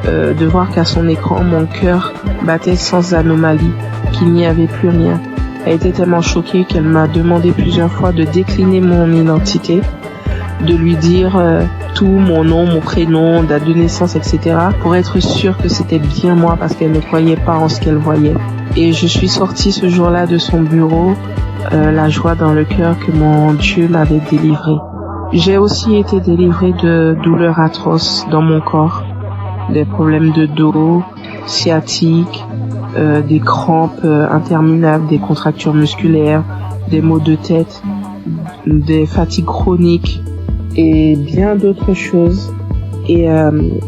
de voir qu'à son écran mon cœur battait sans anomalie, qu'il n'y avait plus rien. Elle était tellement choquée qu'elle m'a demandé plusieurs fois de décliner mon identité, de lui dire tout, mon nom, mon prénom, date de naissance, etc. pour être sûre que c'était bien moi parce qu'elle ne croyait pas en ce qu'elle voyait. Et je suis sortie ce jour-là de son bureau, la joie dans le cœur que mon Dieu m'avait délivrée. J'ai aussi été délivrée de douleurs atroces dans mon corps, des problèmes de dos, sciatique, des crampes interminables, des contractures musculaires, des maux de tête, des fatigues chroniques et bien d'autres choses. et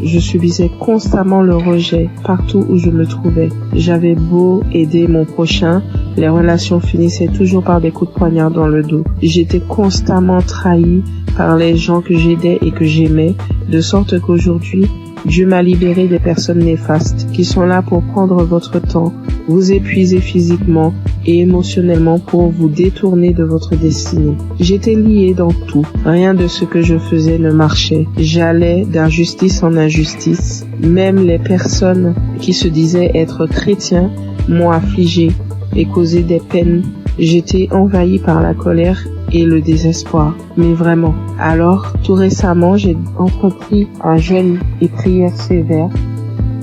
je subissais constamment le rejet partout où je me trouvais. J'avais beau aider mon prochain, les relations finissaient toujours par des coups de poignard dans le dos. J'étais constamment trahie par les gens que j'aidais et que j'aimais, de sorte qu'aujourd'hui, Dieu m'a libéré des personnes néfastes qui sont là pour prendre votre temps, vous épuiser physiquement et émotionnellement pour vous détourner de votre destinée. J'étais liée dans tout. Rien de ce que je faisais ne marchait. J'allais d'injustice en injustice. Même les personnes qui se disaient être chrétiens m'ont affligée et causé des peines. J'étais envahie par la colère et le désespoir, mais vraiment. Alors, tout récemment, j'ai entrepris un jeûne et prière sévère,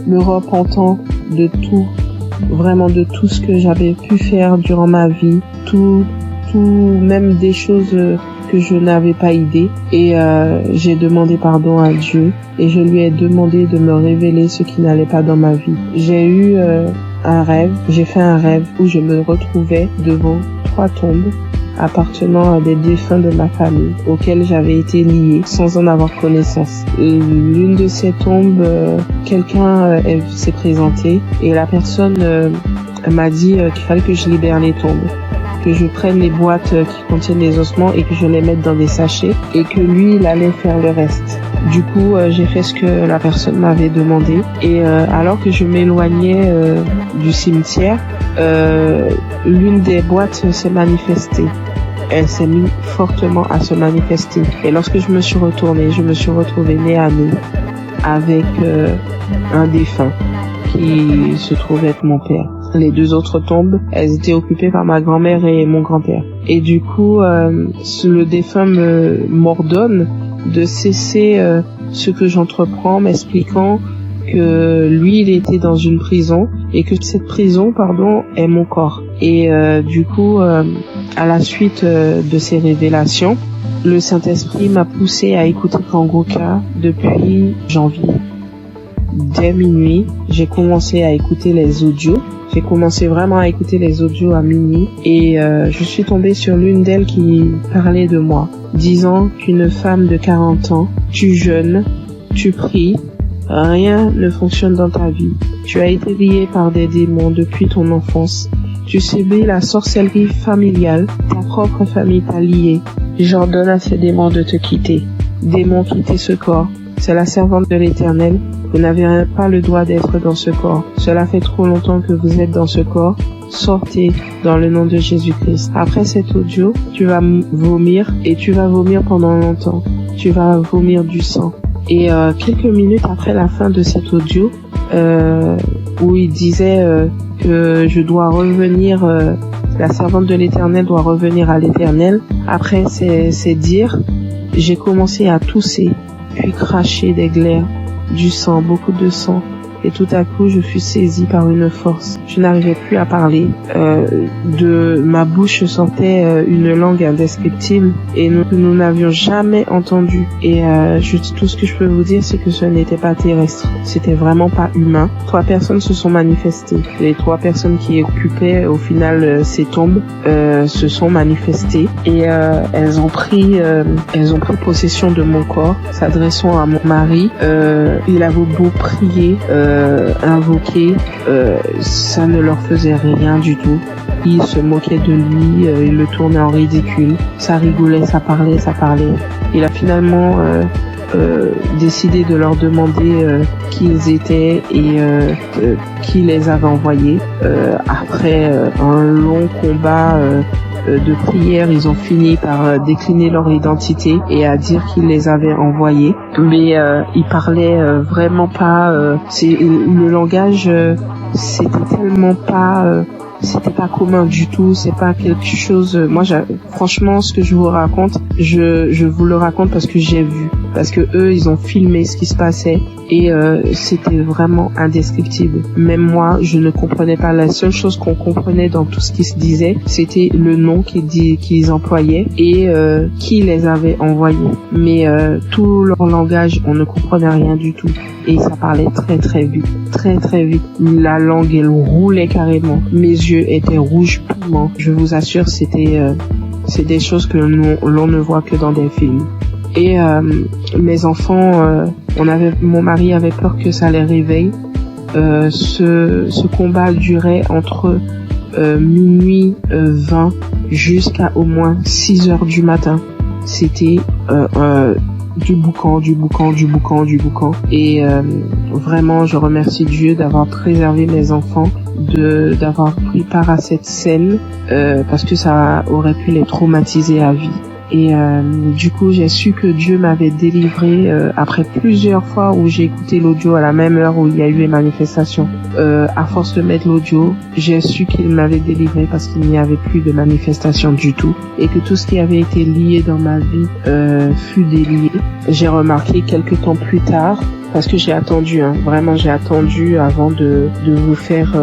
me repentant de tout, vraiment de tout ce que j'avais pu faire durant ma vie, tout, même des choses que je n'avais pas idée, et j'ai demandé pardon à Dieu, et je lui ai demandé de me révéler ce qui n'allait pas dans ma vie. J'ai eu j'ai fait un rêve où je me retrouvais devant 3 tombes appartenant à des défunts de ma famille auxquels j'avais été liée sans en avoir connaissance. L'une de ces tombes, quelqu'un s'est présenté et la personne m'a dit qu'il fallait que je libère les tombes, que je prenne les boîtes qui contiennent les ossements et que je les mette dans des sachets et que lui, il allait faire le reste. Du coup, j'ai fait ce que la personne m'avait demandé et alors que je m'éloignais du cimetière, l'une des boîtes s'est manifestée. Elle s'est mise fortement à se manifester. Et lorsque je me suis retournée, je me suis retrouvée nez à nez avec un défunt qui se trouvait être mon père. Les 2 autres tombes, elles étaient occupées par ma grand-mère et mon grand-père. Et du coup, le défunt m'ordonne de cesser ce que j'entreprends, m'expliquant que lui, il était dans une prison et que cette prison, est mon corps. Et du coup, à la suite de ces révélations, le Saint-Esprit m'a poussé à écouter Kangoka depuis janvier. Dès minuit, j'ai commencé à écouter les audios. J'ai commencé vraiment à écouter les audios à minuit et je suis tombée sur l'une d'elles qui parlait de moi, disant qu'une femme de 40 ans, tu jeûnes, tu pries, rien ne fonctionne dans ta vie. Tu as été lié par des démons depuis ton enfance. Tu subis la sorcellerie familiale, ta propre famille t'a lié. J'ordonne à ces démons de te quitter. Démons, quittez ce corps. C'est la servante de l'Éternel. Vous n'avez pas le droit d'être dans ce corps. Cela fait trop longtemps que vous êtes dans ce corps. Sortez dans le nom de Jésus-Christ. Après cet audio, tu vas vomir et tu vas vomir pendant longtemps. Tu vas vomir du sang. Et quelques minutes après la fin de cet audio, où il disait que je dois revenir, la servante de l'Éternel doit revenir à l'Éternel. Après ces dires, j'ai commencé à tousser, puis cracher des glaires, du sang, beaucoup de sang. Et tout à coup, je fus saisie par une force. Je n'arrivais plus à parler. De ma bouche sortait une langue indescriptible et nous n'avions jamais entendu. Et tout ce que je peux vous dire, c'est que ce n'était pas terrestre. C'était vraiment pas humain. 3 personnes se sont manifestées. Les 3 personnes qui occupaient au final ces tombes se sont manifestées et elles ont pris possession de mon corps, s'adressant à mon mari. Il avait beau prier, invoquer, ça ne leur faisait rien du tout. Ils se moquaient de lui, ils le tournaient en ridicule. Ça rigolait, ça parlait. Il a finalement décidé de leur demander qui ils étaient et qui les avait envoyés. Après un long combat de prière, ils ont fini par décliner leur identité et à dire qu'ils les avaient envoyés. Mais ils parlaient vraiment pas. Le langage, c'était tellement pas. C'était pas commun du tout, c'est pas quelque chose. Moi, franchement, ce que je vous raconte, je vous le raconte parce que j'ai vu, parce que eux, ils ont filmé ce qui se passait et c'était vraiment indescriptible. Même moi, je ne comprenais pas. La seule chose qu'on comprenait dans tout ce qui se disait, c'était le nom qu'ils employaient et qui les avait envoyés. Mais tout leur langage, on ne comprenait rien du tout. Et ça parlait très vite, très vite. La langue, elle roulait carrément. Mes yeux étaient rouges piment. Je vous assure, c'est des choses que l'on ne voit que dans des films. Et mes enfants Mon mari avait peur que ça les réveille. Ce combat durait entre minuit 20 jusqu'à au moins 6 heures du matin. C'était du boucan. Et vraiment, je remercie Dieu d'avoir préservé mes enfants, d'avoir pris part à cette scène, parce que ça aurait pu les traumatiser à vie. Et du coup, j'ai su que Dieu m'avait délivré après plusieurs fois où j'ai écouté l'audio à la même heure où il y a eu les manifestations. À force de mettre l'audio, j'ai su qu'il m'avait délivré parce qu'il n'y avait plus de manifestations du tout et que tout ce qui avait été lié dans ma vie fut délié. J'ai remarqué quelques temps plus tard, parce que j'ai attendu, vraiment j'ai attendu avant de vous faire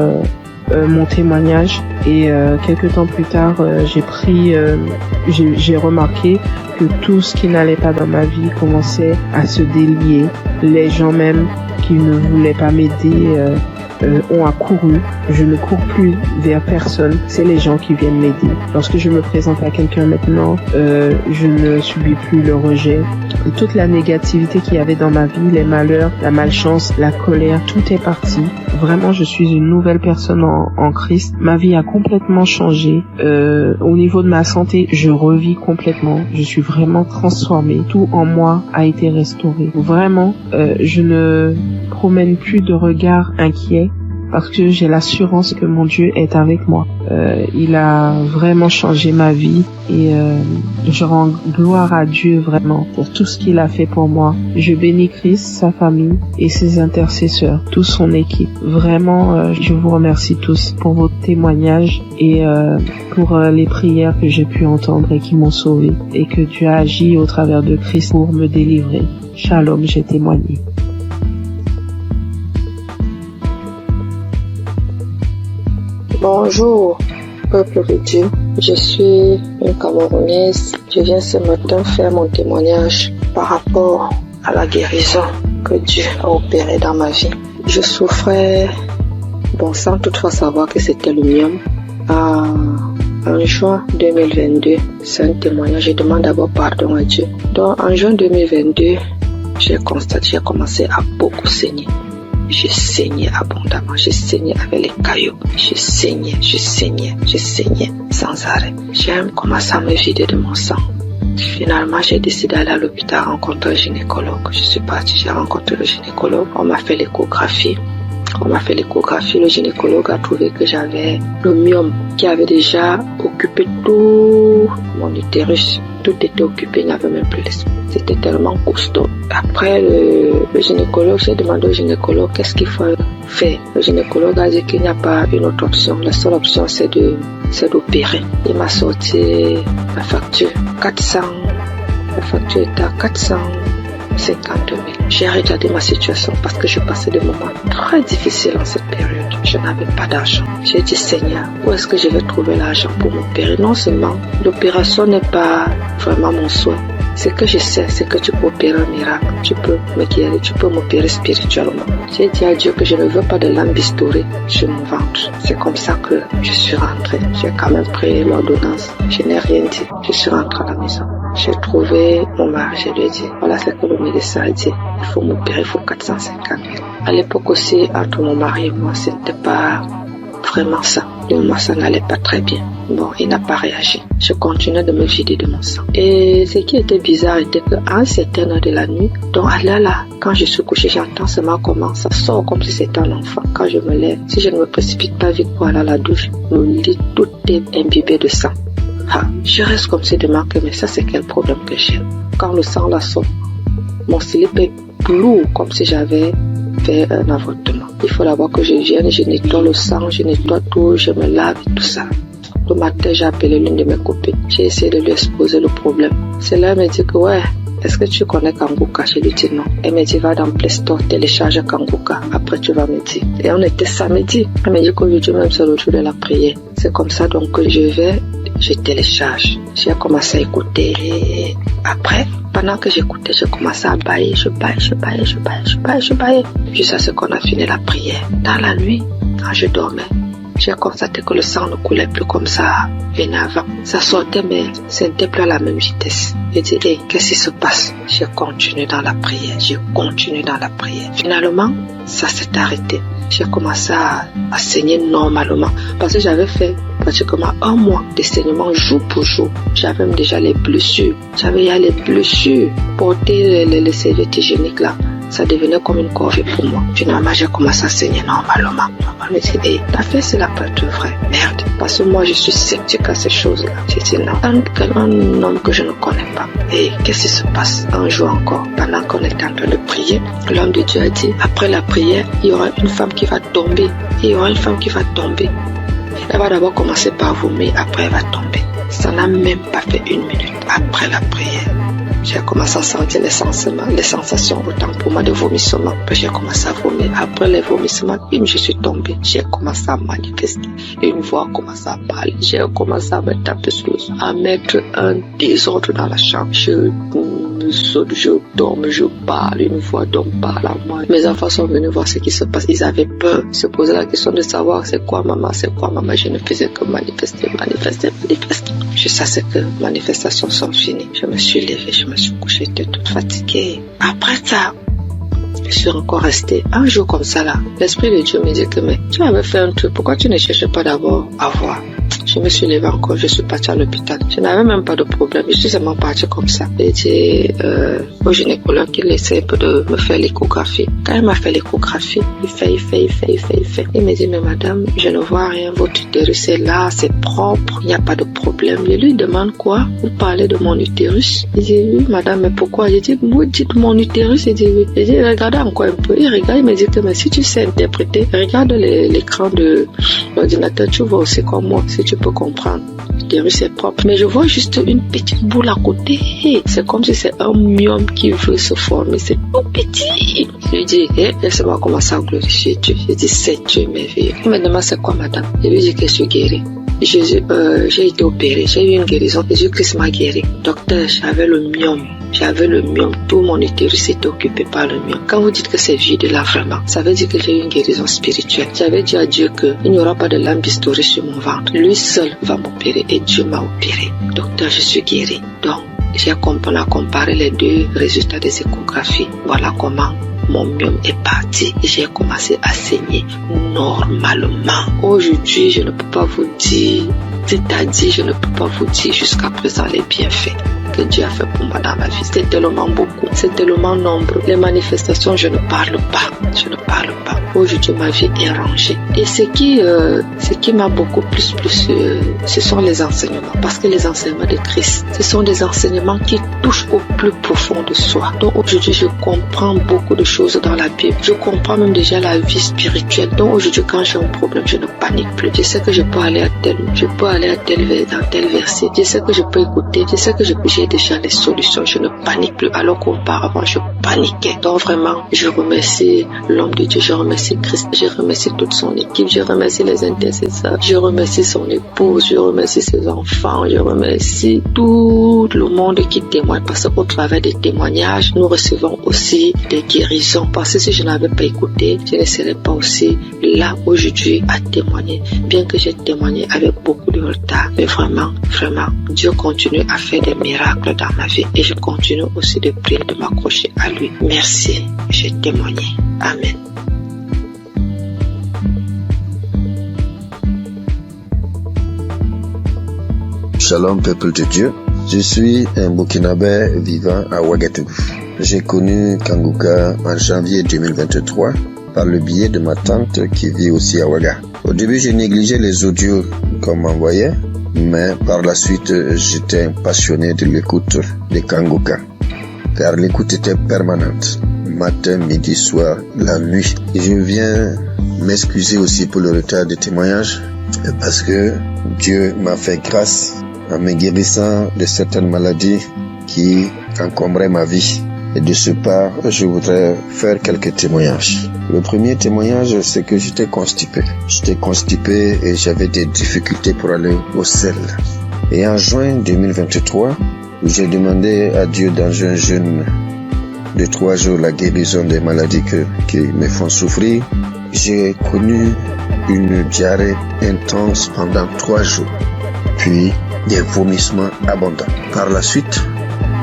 mon témoignage, et quelques temps plus tard j'ai remarqué que tout ce qui n'allait pas dans ma vie commençait à se délier. Les gens même qui ne voulaient pas m'aider ont accouru. Je ne cours plus vers personne, c'est les gens qui viennent m'aider. Lorsque je me présente à quelqu'un maintenant, je ne subis plus le rejet. Et toute la négativité qu'il y avait dans ma vie, les malheurs, la malchance, la colère, tout est parti. Vraiment, je suis une nouvelle personne en Christ. Ma vie a complètement changé. Au niveau de ma santé, je revis complètement. Je suis vraiment transformée. Tout en moi a été restauré. Vraiment, je ne promène plus de regard inquiet parce que j'ai l'assurance que mon Dieu est avec moi. Il a vraiment changé ma vie et je rends gloire à Dieu vraiment pour tout ce qu'il a fait pour moi. Je bénis Christ, sa famille et ses intercesseurs, toute son équipe. Vraiment, je vous remercie tous pour vos témoignages et pour les prières que j'ai pu entendre et qui m'ont sauvé, et que Dieu a agi au travers de Christ pour me délivrer. Shalom, j'ai témoigné. Bonjour, peuple de Dieu. Je suis une Camerounaise. Je viens ce matin faire mon témoignage par rapport à la guérison que Dieu a opérée dans ma vie. Je souffrais, sans toutefois savoir que c'était le myome, en juin 2022. C'est un témoignage. Je demande d'abord pardon à Dieu. Donc, en juin 2022, j'ai commencé à beaucoup saigner. Je saignais abondamment, je saignais avec les cailloux, je saignais sans arrêt. J'ai commencé à me vider de mon sang. Finalement, j'ai décidé d'aller à l'hôpital rencontrer un gynécologue. Je suis partie, j'ai rencontré le gynécologue. On m'a fait l'échographie. Le gynécologue a trouvé que j'avais le myome qui avait déjà occupé tout mon utérus. Tout était occupé, il n'y avait même plus l'espace. C'était tellement costaud. Après le gynécologue, j'ai demandé au gynécologue qu'est-ce qu'il faut faire. Le gynécologue a dit qu'il n'y a pas une autre option. La seule option, c'est d'opérer. Il m'a sorti la facture. La facture était à 450 000. J'ai regardé ma situation parce que je passais des moments très difficiles en cette période. Je n'avais pas d'argent. J'ai dit, Seigneur, où est-ce que je vais trouver l'argent pour m'opérer? Non seulement l'opération n'est pas vraiment mon souhait. Ce que je sais, c'est que tu peux opérer un miracle. Tu peux me guérir, tu peux m'opérer spirituellement. J'ai dit à Dieu que je ne veux pas de lambistourée sur mon ventre. C'est comme ça que je suis rentrée. J'ai quand même pris l'ordonnance. Je n'ai rien dit. Je suis rentrée à la maison. J'ai trouvé mon mari, je lui ai dit, voilà ce que le médecin a dit. Il faut m'opérer, il faut 450 000. À l'époque aussi, entre mon mari et moi, c'était pas vraiment ça. Moi, ça n'allait pas très bien. Bon, il n'a pas réagi. Je continuais de me vider de mon sang. Et ce qui était bizarre était qu'à un certain heure de la nuit, donc là, quand je suis couchée, j'entends seulement comment ça sort comme si c'était un enfant. Quand je me lève, si je ne me précipite pas vite pour aller à la douche, mon lit, tout est imbibé de sang. Je reste comme si de marquer, mais ça c'est quel problème que j'ai. Quand le sang la sort, mon slip est lourd comme si j'avais fait un avortement. Il faut d'abord que je vienne, je nettoie le sang, je nettoie tout, je me lave et tout ça. Le matin, j'ai appelé l'une de mes copines. J'ai essayé de lui exposer le problème. C'est là, elle me dit que est-ce que tu connais Kanguka? Je lui dis non. Elle me dit, va dans Play Store, télécharge Kanguka. Après, tu vas me dire. Et on était samedi. Elle me dit qu'aujourd'hui même, c'est le jour de la prière. C'est comme ça, donc, que je télécharge. J'ai commencé à écouter. Et après, pendant que j'écoutais, j'ai commencé à bailler. Je baillais. Jusqu'à ce qu'on a fini la prière. Dans la nuit, quand je dormais, j'ai constaté que le sang ne coulait plus comme ça venait avant. Ça sortait, mais ce n'était plus à la même vitesse. J'ai dit, hey, qu'est-ce qui se passe? J'ai continué dans la prière. Finalement, ça s'est arrêté. J'ai commencé à saigner normalement parce que j'avais fait pratiquement 1 mois de saignement jour pour jour. J'avais même déjà les blessures. Porter les serviettes hygiéniques là, ça devenait comme une corvée pour moi. Finalement, j'ai commencé à saigner normalement. Je me dis, hey, la fête, c'est la peur de vrai. Merde. Parce que moi, je suis sceptique à ces choses-là. J'ai dit non. Un homme que je ne connais pas. Et qu'est-ce qui se passe? Un jour encore, pendant qu'on était en train de prier, l'homme de Dieu a dit, après la prière, il y aura une femme qui va tomber. Elle va d'abord commencer par vomir, après elle va tomber. Ça n'a même pas fait 1 minute après la prière. J'ai commencé à sentir les sensations, autant pour moi de vomissement. Puis j'ai commencé à vomir. Après les vomissements, je suis tombée. J'ai commencé à manifester. Une voix a commencé à parler. J'ai commencé à me taper sur le sol, à mettre un désordre dans la chambre. Je saute, je tombe, je parle. Une voix d'homme parle à moi. Mes enfants sont venus voir ce qui se passe. Ils avaient peur. Ils se posaient la question de savoir c'est quoi maman. Je ne faisais que manifester. Jusqu'à ce que les manifestations sont finies. Je me suis levée, je me suis couchée, j'étais toute fatiguée. Après ça, je suis encore restée un jour comme ça là. L'Esprit de Dieu me dit que mais tu avais fait un truc, pourquoi tu ne cherchais pas d'abord à voir? Je me suis levée encore, je suis partie à l'hôpital. Je n'avais même pas de problème, je suis seulement partie comme ça. J'ai dit au gynécologue qu'il essaie de me faire l'échographie. Quand il m'a fait l'échographie, il fait. Il me dit, mais madame, je ne vois rien, votre utérus est là, c'est propre, il n'y a pas de problème. Je lui demande quoi? Vous parlez de mon utérus? Il dit, oui madame, mais pourquoi? J'ai dit, vous dites mon utérus? Il dit, oui. J'ai dit, regardez encore un peu. Il regarde, il me dit que mais si tu sais interpréter, regarde l'écran de l'ordinateur, tu vois aussi comme moi, si tu peux comprendre. L'utérus est propre. Mais je vois juste une petite boule à côté. C'est comme si c'est un myome qui veut se former. C'est tout petit. Je lui dis, laisse-moi commencer à glorifier Dieu. Je dis, c'est Dieu merveilleux. Il me demande, c'est quoi madame? Je lui dis que je suis guérie. J'ai été opérée, j'ai eu une guérison. Jésus-Christ m'a guéri. Docteur, j'avais le myome. Tout mon utérus était occupé par le myome. Quand vous dites que c'est vide là vraiment, ça veut dire que j'ai eu une guérison spirituelle. J'avais dit à Dieu qu'il n'y aura pas de lampe historique sur mon ventre. Lui seul va m'opérer et Dieu m'a opéré. Docteur, je suis guérie. Donc, j'ai comparé les 2 résultats des échographies. Voilà comment mon myome est parti et j'ai commencé à saigner normalement. Aujourd'hui, je ne peux pas vous dire, c'est-à-dire je ne peux pas vous dire jusqu'à présent les bienfaits que Dieu a fait pour moi dans ma vie. C'est tellement beaucoup, c'est tellement nombreux. Les manifestations, je ne parle pas. Aujourd'hui, ma vie est rangée. Et ce qui m'a beaucoup plus, ce sont les enseignements. Parce que les enseignements de Christ, ce sont des enseignements qui touchent au plus profond de soi. Donc aujourd'hui, je comprends beaucoup de choses dans la Bible. Je comprends même déjà la vie spirituelle. Donc aujourd'hui, quand j'ai un problème, je ne panique plus. Je sais que je peux aller dans tel verset. Je sais que je peux écouter. Je sais que j'ai déjà les solutions. Je ne panique plus. Alors qu'auparavant, je paniquais. Donc vraiment, je remercie l'homme de Dieu. Je remercie Christ. Je remercie toute son équipe. Je remercie les intercesseurs. Je remercie son épouse. Je remercie ses enfants. Je remercie tout le monde qui témoigne. Parce qu'au travers des témoignages, nous recevons aussi des guérisons. Parce que si je n'avais pas écouté, je ne serais pas aussi là aujourd'hui à témoigner. Bien que j'ai témoigné avec beaucoup de retard. Mais vraiment, Dieu continue à faire des miracles dans ma vie. Et je continue aussi de prier, de m'accrocher à lui. Merci. J'ai témoigné. Amen. Shalom peuple de Dieu, je suis un Burkinabé vivant à Ouagadougou. J'ai connu Kanguka en janvier 2023 par le biais de ma tante qui vit aussi à Ouaga. Au début, je négligeais les audios qu'on m'envoyait, mais par la suite, j'étais un passionné de l'écoute de Kanguka, car l'écoute était permanente, matin, midi, soir, la nuit. Et je viens m'excuser aussi pour le retard de témoignage, parce que Dieu m'a fait grâce en me guérissant de certaines maladies qui encombraient ma vie. Et de ce pas, je voudrais faire quelques témoignages. Le premier témoignage, c'est que j'étais constipé. Et j'avais des difficultés pour aller au sel. Et en juin 2023, j'ai demandé à Dieu dans un jeûne de 3 jours la guérison des maladies qui me font souffrir. j'ai connu une diarrhée intense pendant 3 jours, puis des vomissements abondants. Par la suite,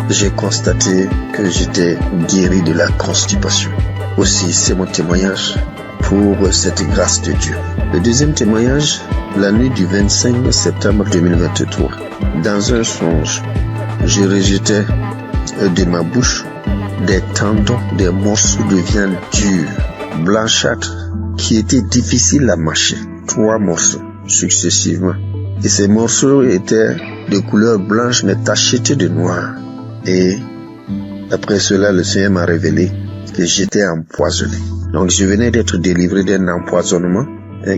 j'ai constaté que j'étais guéri de la constipation. Aussi, c'est mon témoignage pour cette grâce de Dieu. Le deuxième témoignage, la nuit du 25 septembre 2023. Dans un songe, je rejetais de ma bouche des tendons, des morceaux de viande dure, blanchâtre, qui étaient difficiles à mâcher. 3 morceaux successivement. Et ces morceaux étaient de couleur blanche mais tachetés de noir. Et après cela, le Seigneur m'a révélé que j'étais empoisonné. Donc je venais d'être délivré d'un empoisonnement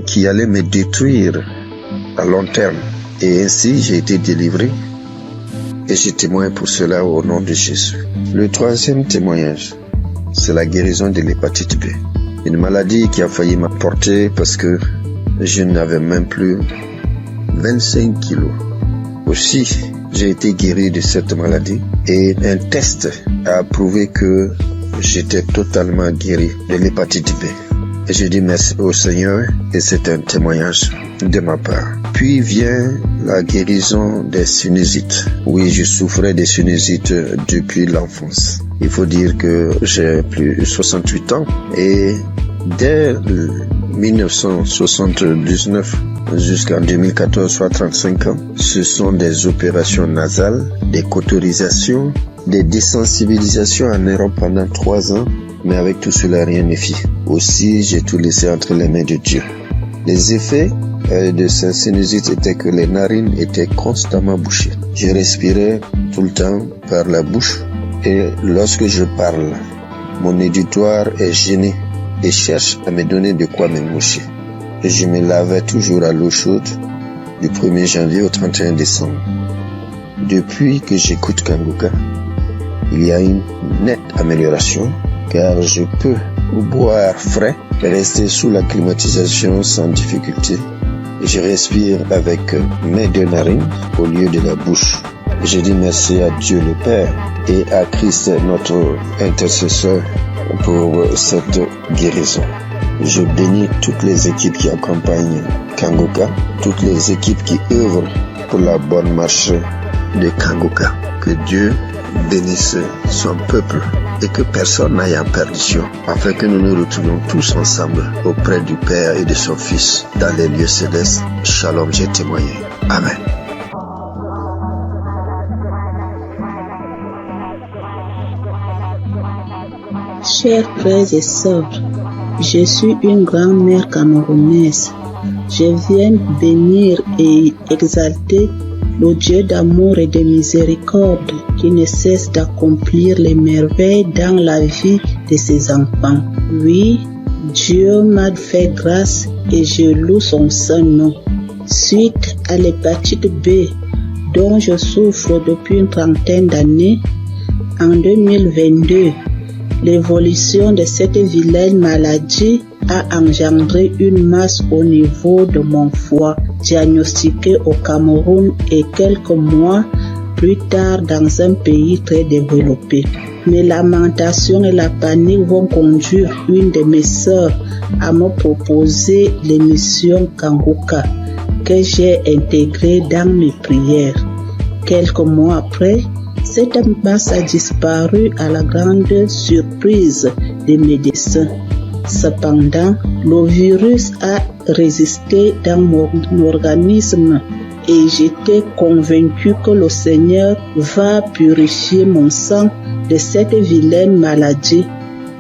qui allait me détruire à long terme. Et ainsi, j'ai été délivré. Et je témoigne pour cela au nom de Jésus. Le troisième témoignage, c'est la guérison de l'hépatite B. Une maladie qui a failli m'emporter parce que je n'avais même plus 25 kilos. Aussi, j'ai été guéri de cette maladie et un test a prouvé que j'étais totalement guéri de l'hépatite B. Et je dis merci au Seigneur et c'est un témoignage de ma part. Puis vient la guérison des sinusites. Oui, je souffrais des sinusites depuis l'enfance. Il faut dire que j'ai plus de 68 ans et dès 1979 jusqu'en 2014, soit 35 ans, ce sont des opérations nasales, des cauterisations, des désensibilisations en Europe pendant 3 ans, mais avec tout cela, rien ne fit. Aussi, j'ai tout laissé entre les mains de Dieu. Les effets de cette sinusite étaient que les narines étaient constamment bouchées. Je respirais tout le temps par la bouche et lorsque je parle, mon auditoire est gêné et cherche à me donner de quoi me moucher. Et je me lavais toujours à l'eau chaude du 1er janvier au 31 décembre. Depuis que j'écoute Kanguka, il y a une nette amélioration car je peux boire frais et rester sous la climatisation sans difficulté. Et je respire avec mes 2 narines au lieu de la bouche. Et je dis merci à Dieu le Père et à Christ notre intercesseur pour cette guérison. Je bénis toutes les équipes qui accompagnent Kanguka, toutes les équipes qui œuvrent pour la bonne marche de Kanguka. Que Dieu bénisse son peuple et que personne n'aille en perdition, afin que nous nous retrouvions tous ensemble auprès du Père et de son Fils dans les lieux célestes. Shalom, j'ai témoigné. Amen. Chers frères et sœurs, je suis une grand-mère camerounaise. Je viens bénir et exalter le Dieu d'amour et de miséricorde qui ne cesse d'accomplir les merveilles dans la vie de ses enfants. Oui, Dieu m'a fait grâce et je loue son saint nom. Suite à l'hépatite B dont je souffre depuis une trentaine d'années, en 2022, l'évolution de cette vilaine maladie a engendré une masse au niveau de mon foie, diagnostiquée au Cameroun et quelques mois plus tard dans un pays très développé. Mes lamentations et la panique vont conduire une de mes sœurs à me proposer l'émission Kanguka que j'ai intégrée dans mes prières. Quelques mois après, cette masse a disparu à la grande surprise des médecins. Cependant, le virus a résisté dans mon organisme et j'étais convaincu que le Seigneur va purifier mon sang de cette vilaine maladie,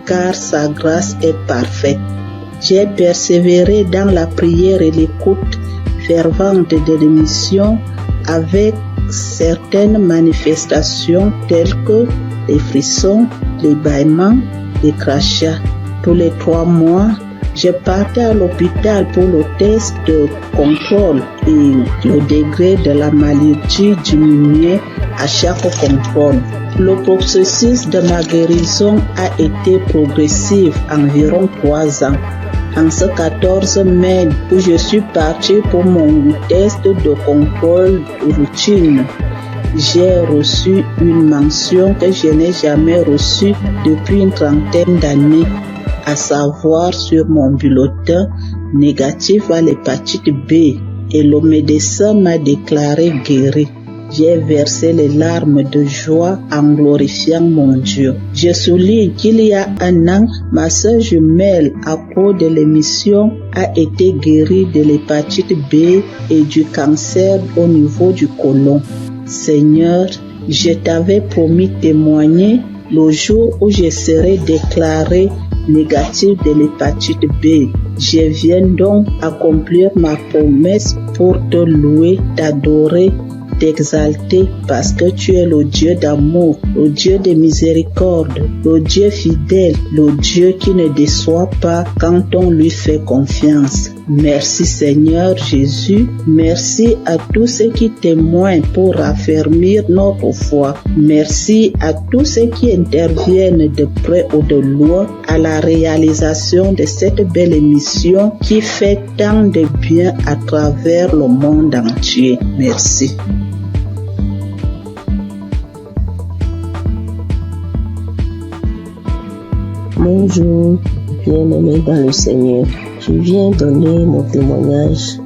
car sa grâce est parfaite. J'ai persévéré dans la prière et l'écoute fervente de l'émission avec certaines manifestations telles que les frissons, les bâillements, les crachats. Tous les 3 mois, je partais à l'hôpital pour le test de contrôle et le degré de la maladie diminuait à chaque contrôle. Le processus de ma guérison a été progressif, environ 3 ans. En ce 14 mai où je suis parti pour mon test de contrôle routine, j'ai reçu une mention que je n'ai jamais reçue depuis une trentaine d'années. à savoir sur mon bulletin négatif à l'hépatite B, et le médecin m'a déclaré guéri. J'ai versé les larmes de joie en glorifiant mon Dieu. Je souligne qu'il y a un an, ma sœur jumelle, à cause de l'émission, a été guérie de l'hépatite B et du cancer au niveau du côlon. Seigneur, je t'avais promis témoigner le jour où je serai déclaré négatif de l'hépatite B. Je viens donc accomplir ma promesse pour te louer, t'adorer, t'exalter, parce que tu es le Dieu d'amour, le Dieu de miséricorde, le Dieu fidèle, le Dieu qui ne déçoit pas quand on lui fait confiance. Merci Seigneur Jésus, merci à tous ceux qui témoignent pour raffermir notre foi. Merci à tous ceux qui interviennent de près ou de loin à la réalisation de cette belle émission qui fait tant de bien à travers le monde entier. Merci. Bonjour, bien-aimés dans le Seigneur. Je viens donner mon témoignage.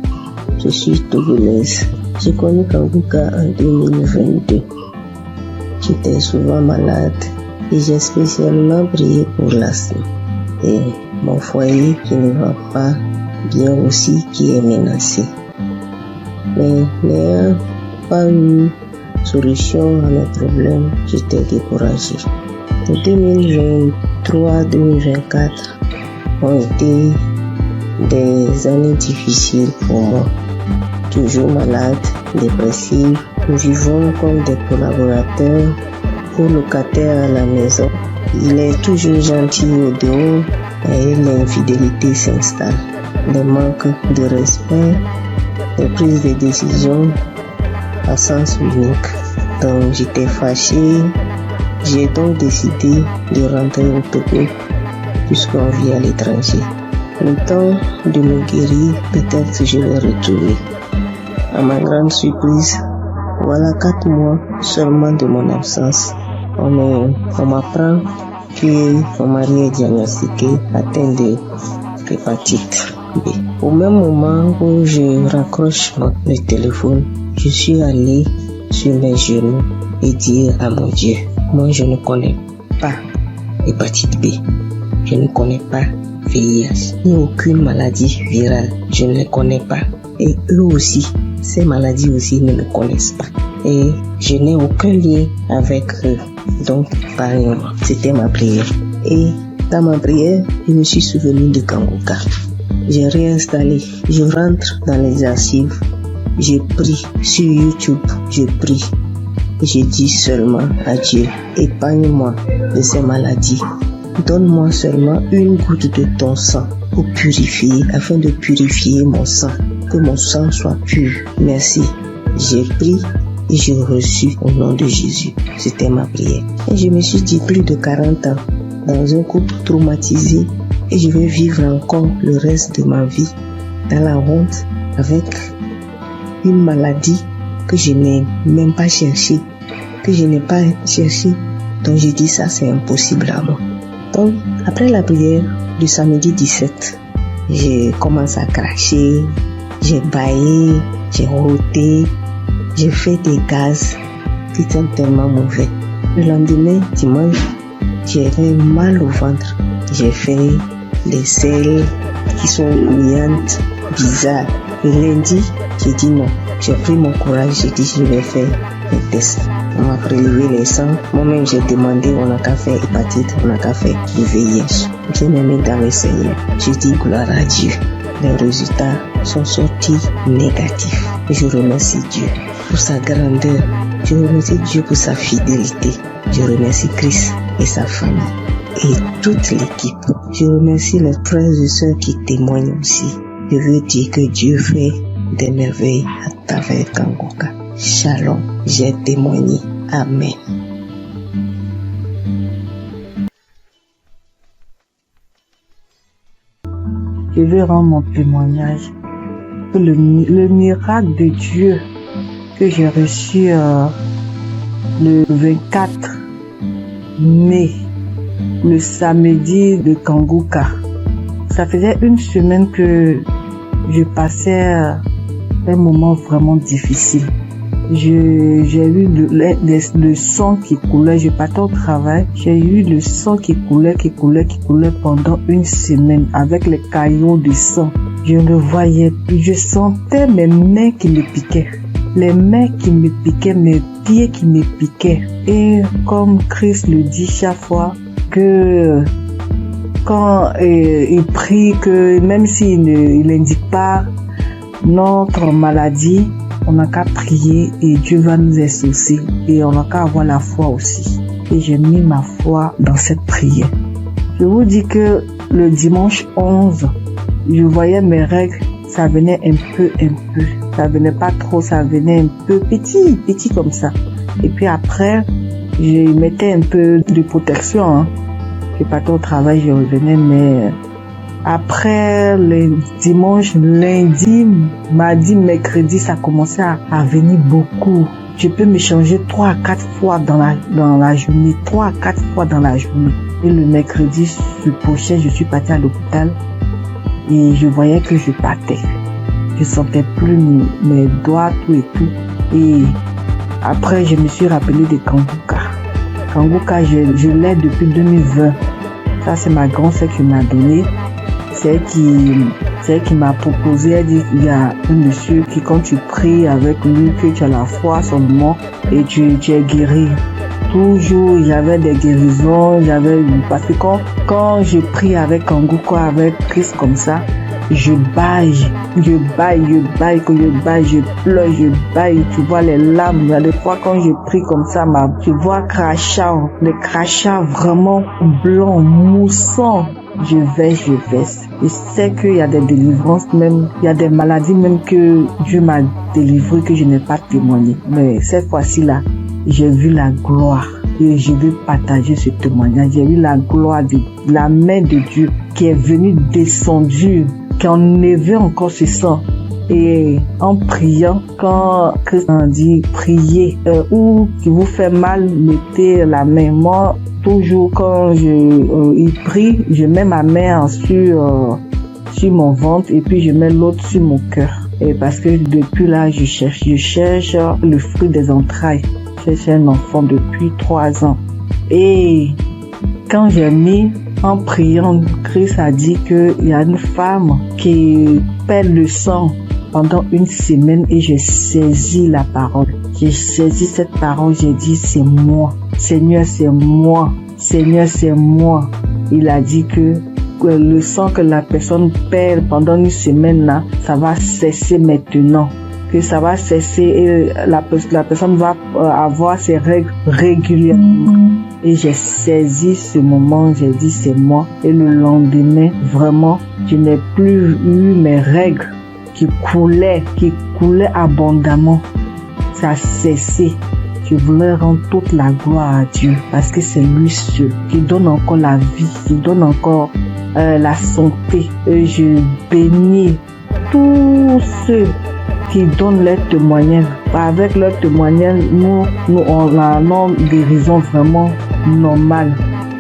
Je suis togolaise. J'ai connu Kanguka en 2022. J'étais souvent malade et j'ai spécialement prié pour l'asthme. Et mon foyer qui ne va pas bien aussi qui est menacé. Mais n'ayant pas eu solution à mes problèmes, j'étais découragée. En 2023-2024 ont été des années difficiles pour moi. Toujours malade, dépressive, nous vivons comme des collaborateurs ou locataires à la maison. Il est toujours gentil au dehors et l'infidélité s'installe. Les manques de respect, les prises de décision à sens unique. Donc j'étais fâchée. J'ai donc décidé de rentrer au Togo puisqu'on vit à l'étranger. Le temps de me guérir, peut-être je vais retourner. À ma grande surprise, voilà 4 mois seulement de mon absence. On m'apprend que mon mari est diagnostiqué atteint de l'hépatite B. Au même moment où je raccroche le téléphone, je suis allé sur mes genoux et dire à mon Dieu, moi je ne connais pas l'hépatite B, je ne connais pas VIH, ni aucune maladie virale, je ne les connais pas. Et eux aussi, ces maladies aussi ne me connaissent pas. Et je n'ai aucun lien avec eux. Donc, parlez-moi. C'était ma prière. Et dans ma prière, je me suis souvenu de Kanguka. J'ai réinstallé. Je rentre dans les archives. Je prie sur YouTube. Je prie. Je dis seulement à Dieu, épargne-moi de ces maladies. Donne-moi seulement une goutte de ton sang pour purifier, afin de purifier mon sang, que mon sang soit pur. Merci. J'ai pris et j'ai reçu au nom de Jésus. C'était ma prière. Et je me suis dit, plus de 40 ans, dans un couple traumatisé, et je vais vivre encore le reste de ma vie dans la honte, avec une maladie que je n'ai même pas cherchée, que je n'ai pas cherché. Donc j'ai dit, ça c'est impossible à moi. Donc après la prière du samedi 17, j'ai commencé à cracher, j'ai bâillé, j'ai roté, j'ai fait des gaz qui étaient tellement mauvais. Le lendemain, dimanche, j'avais mal au ventre. J'ai fait des selles qui sont bouillantes, bizarres. Le lundi, j'ai dit non. J'ai pris mon courage, j'ai dit je vais faire un test. On m'a prélevé les sangs. Moi-même, j'ai demandé, on n'a qu'à faire hépatite, on n'a qu'à faire du VIH. Bien aimé dans le Seigneur, je dis gloire à Dieu. Les résultats sont sortis négatifs. Je remercie Dieu pour sa grandeur. Je remercie Dieu pour sa fidélité. Je remercie Christ et sa famille et toute l'équipe. Je remercie les frères et sœurs qui témoignent aussi. Je veux dire que Dieu fait des merveilles à travers Kanguka. Shalom, j'ai témoigné. Amen. Je vais rendre mon témoignage pour le miracle de Dieu que j'ai reçu le 24 mai le samedi de Kanguka. Ça faisait une semaine que je passais un moment vraiment difficile. J'ai eu le sang qui coulait, je partais au travail, j'ai eu le sang qui coulait pendant une semaine avec les caillots de sang. Je ne voyais plus, je sentais mes mains qui me piquaient. Les mains qui me piquaient, mes pieds qui me piquaient. Et comme Christ le dit chaque fois, que quand il prie, que même s'il n'indique pas notre maladie, on n'a qu'à prier et Dieu va nous exaucer. Et on n'a qu'à avoir la foi aussi. Et j'ai mis ma foi dans cette prière. Je vous dis que le dimanche 11, je voyais mes règles, ça venait un peu. Ça venait pas trop, ça venait un peu petit comme ça. Et puis après, je mettais un peu de protection. Je partais au travail, je revenais, mais après le dimanche, lundi, mardi, mercredi, ça commençait à venir beaucoup. Je peux me changer 3 à 4 fois dans la journée, 3 à 4 fois dans la journée. Et le mercredi, je suis partie à l'hôpital et je voyais que je partais. Je sentais plus mes doigts, tout et tout. Et après, je me suis rappelé de Kanguka. Kanguka, je l'ai depuis 2020. Ça, c'est ma grand-sœur qui m'a donné. C'est elle qui m'a proposé. Elle dit, il y a un monsieur qui, quand tu pries avec lui, que tu as la foi seulement et tu es guéri. Toujours, j'avais des guérisons, parce que quand je prie avec Kanguka, avec Christ comme ça, je baille, je pleure, je baille, tu vois les larmes. Il y a des fois quand je prie comme ça, tu vois les crachats vraiment blancs, moussants. Je vais. Et c'est qu'il y a des délivrances même, il y a des maladies même que Dieu m'a délivré que je n'ai pas témoigné. Mais cette fois-ci là, j'ai vu la gloire et je veux partager ce témoignage. J'ai vu la gloire de la main de Dieu qui est venue descendue, qui a enlevé encore ce sang. Et en priant, quand Christ a dit priez, ou qui vous fait mal, mettez la main. Moi, toujours quand il prie, je mets ma main sur mon ventre et puis je mets l'autre sur mon cœur. Et parce que depuis là, je cherche le fruit des entrailles. Je cherche un enfant depuis 3 ans. Et quand j'ai mis en priant, Christ a dit qu'il y a une femme qui perd le sang pendant une semaine et j'ai saisi la parole. J'ai saisi cette parole, j'ai dit c'est moi. Seigneur, c'est moi. Seigneur, c'est moi. Il a dit que le sang que la personne perd pendant une semaine là, ça va cesser maintenant. Que ça va cesser et la personne va avoir ses règles régulièrement. Et j'ai saisi ce moment, j'ai dit c'est moi. Et le lendemain, vraiment, je n'ai plus eu mes règles qui coulaient abondamment. Ça a cessé. Je voulais rendre toute la gloire à Dieu parce que c'est lui seul qui donne encore la vie, qui donne encore la santé. Et je bénis tous ceux qui donnent leur témoignage. Avec leur témoignage, nous on a une guérison vraiment normale.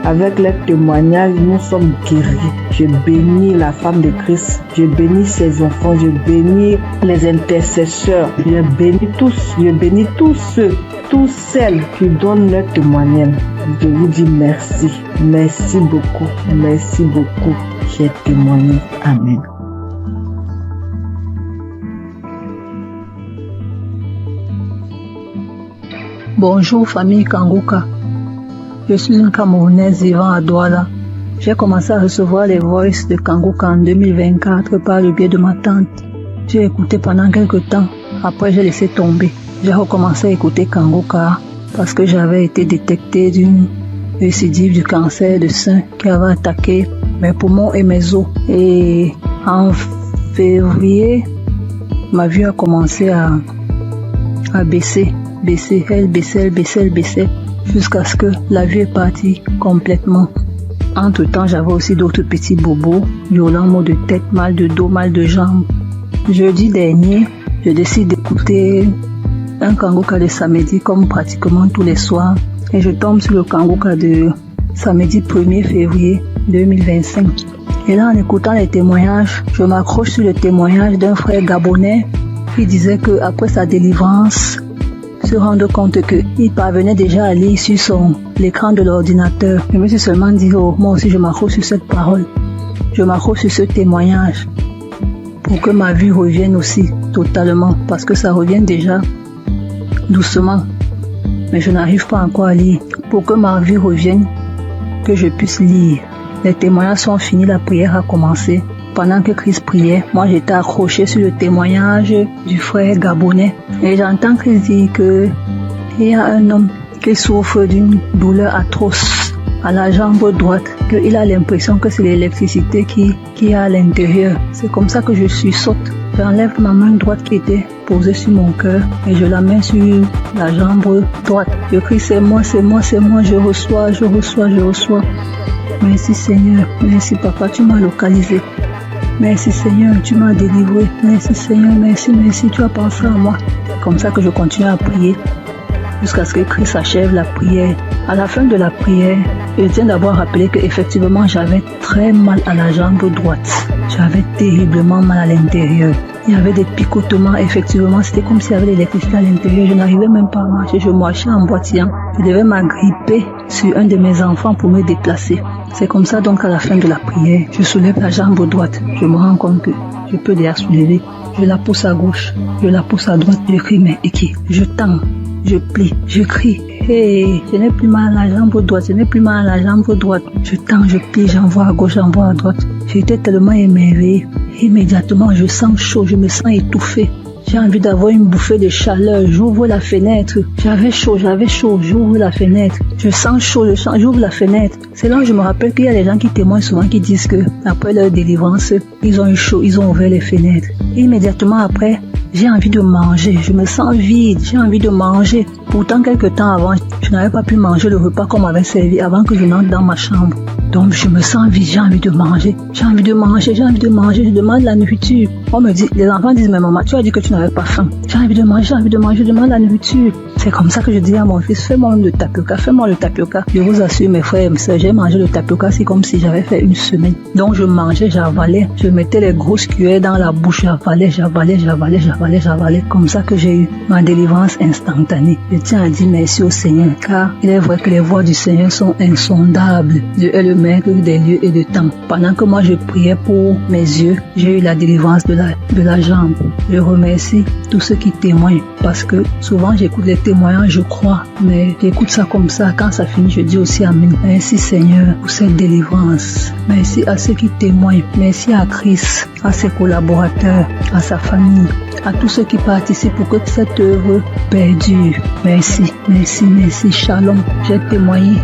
Avec leur témoignage, nous sommes guéris. Je bénis la femme de Christ. Je bénis ses enfants. Je bénis les intercesseurs. Je bénis tous ceux, toutes celles qui donnent leur témoignage. Je vous dis merci. Merci beaucoup. Merci beaucoup. J'ai témoigné. Amen. Bonjour famille Kanguka. Je suis une Camerounaise vivant à Douala. J'ai commencé à recevoir les voices de Kanguka en 2024 par le biais de ma tante. J'ai écouté pendant quelques temps. Après, j'ai laissé tomber. J'ai recommencé à écouter Kanguka parce que j'avais été détectée d'une récidive du cancer de sein qui avait attaqué mes poumons et mes os. Et en février, ma vue a commencé à baisser. Elle baissait, jusqu'à ce que la vue est partie complètement. Entre-temps, j'avais aussi d'autres petits bobos, violents maux de tête, mal de dos, mal de jambes. Jeudi dernier, je décide d'écouter un Kanguka de samedi comme pratiquement tous les soirs. Et je tombe sur le Kanguka de samedi 1er février 2025. Et là, en écoutant les témoignages, je m'accroche sur le témoignage d'un frère gabonais qui disait qu'après sa délivrance, se rendre compte qu'il parvenait déjà à lire sur l'écran de l'ordinateur. Je me suis seulement dit, oh, moi aussi je m'accroche sur cette parole. Je m'accroche sur ce témoignage pour que ma vie revienne aussi totalement, parce que ça revient déjà doucement. Mais je n'arrive pas encore à lire. Pour que ma vie revienne, que je puisse lire. Les témoignages sont finis, la prière a commencé. Pendant que Christ priait, moi j'étais accroché sur le témoignage du frère gabonais. Et j'entends Christ dire qu'il y a un homme qui souffre d'une douleur atroce à la jambe droite, qu'il a l'impression que c'est l'électricité qui est à l'intérieur. C'est comme ça que je sursaute. J'enlève ma main droite qui était posée sur mon cœur et je la mets sur la jambe droite. Je crie, c'est moi, je reçois. Merci Seigneur, merci Papa, tu m'as localisé. Merci Seigneur, tu m'as délivré. Merci Seigneur, merci, tu as pensé à moi. C'est comme ça que je continue à prier jusqu'à ce que Christ achève la prière. À la fin de la prière, je tiens d'abord à rappeler qu'effectivement j'avais très mal à la jambe droite. J'avais terriblement mal à l'intérieur. Il y avait des picotements, effectivement, c'était comme s'il y avait de l'électricité à l'intérieur. Je n'arrivais même pas à marcher, je marchais en boitillant. Je devais m'agripper sur un de mes enfants pour me déplacer. C'est comme ça donc à la fin de la prière, je soulève la jambe droite. Je me rends compte que je peux déjà soulever. Je la pousse à gauche, je la pousse à droite, je crie, mais qui? Je tends, je plie, je crie. Hey, je n'ai plus mal à la jambe droite, Je tends, je plie, j'envoie à gauche, j'envoie à droite. J'étais tellement émerveillée. Immédiatement, je sens chaud, je me sens étouffée. J'ai envie d'avoir une bouffée de chaleur. J'ouvre la fenêtre. J'avais chaud. J'ouvre la fenêtre. Je sens chaud, j'ouvre la fenêtre. C'est là où je me rappelle qu'il y a des gens qui témoignent souvent qui disent que après leur délivrance, ils ont eu chaud, ils ont ouvert les fenêtres. Et immédiatement après, j'ai envie de manger. Je me sens vide. J'ai envie de manger. Pourtant, quelques temps avant, je n'avais pas pu manger le repas qu'on m'avait servi avant que je n'entre dans ma chambre. Donc, je me sens vide. J'ai envie de manger. Je demande la nourriture. On me dit, les enfants disent, mais maman, tu as dit que tu n'avais pas faim. J'ai envie de manger. Je demande la nourriture. C'est comme ça que je dis à mon fils, fais-moi le tapioca. Je vous assure, mes frères et mes sœurs, j'ai mangé le tapioca, c'est comme si j'avais fait une semaine. Donc, je mangeais, j'avalais. Je mettais les grosses cuillères dans la bouche, j'avalais. Comme ça que j'ai eu ma délivrance instantanée. Je tiens à dire merci au Seigneur, car il est vrai que les voies du Seigneur sont insondables. Dieu est le maître des lieux et de temps. Pendant que moi je priais pour mes yeux, j'ai eu la délivrance de la jambe. Je remercie tous ceux qui témoignent, parce que souvent j'écoute les témoignages, je crois, mais j'écoute ça comme ça. Quand ça finit, je dis aussi Amen. Merci Seigneur pour cette délivrance. Merci à ceux qui témoignent. Merci à Christ, à ses collaborateurs, à sa famille, à tous ceux qui participent pour que cette œuvre perdure. Merci. Shalom. J'ai témoigné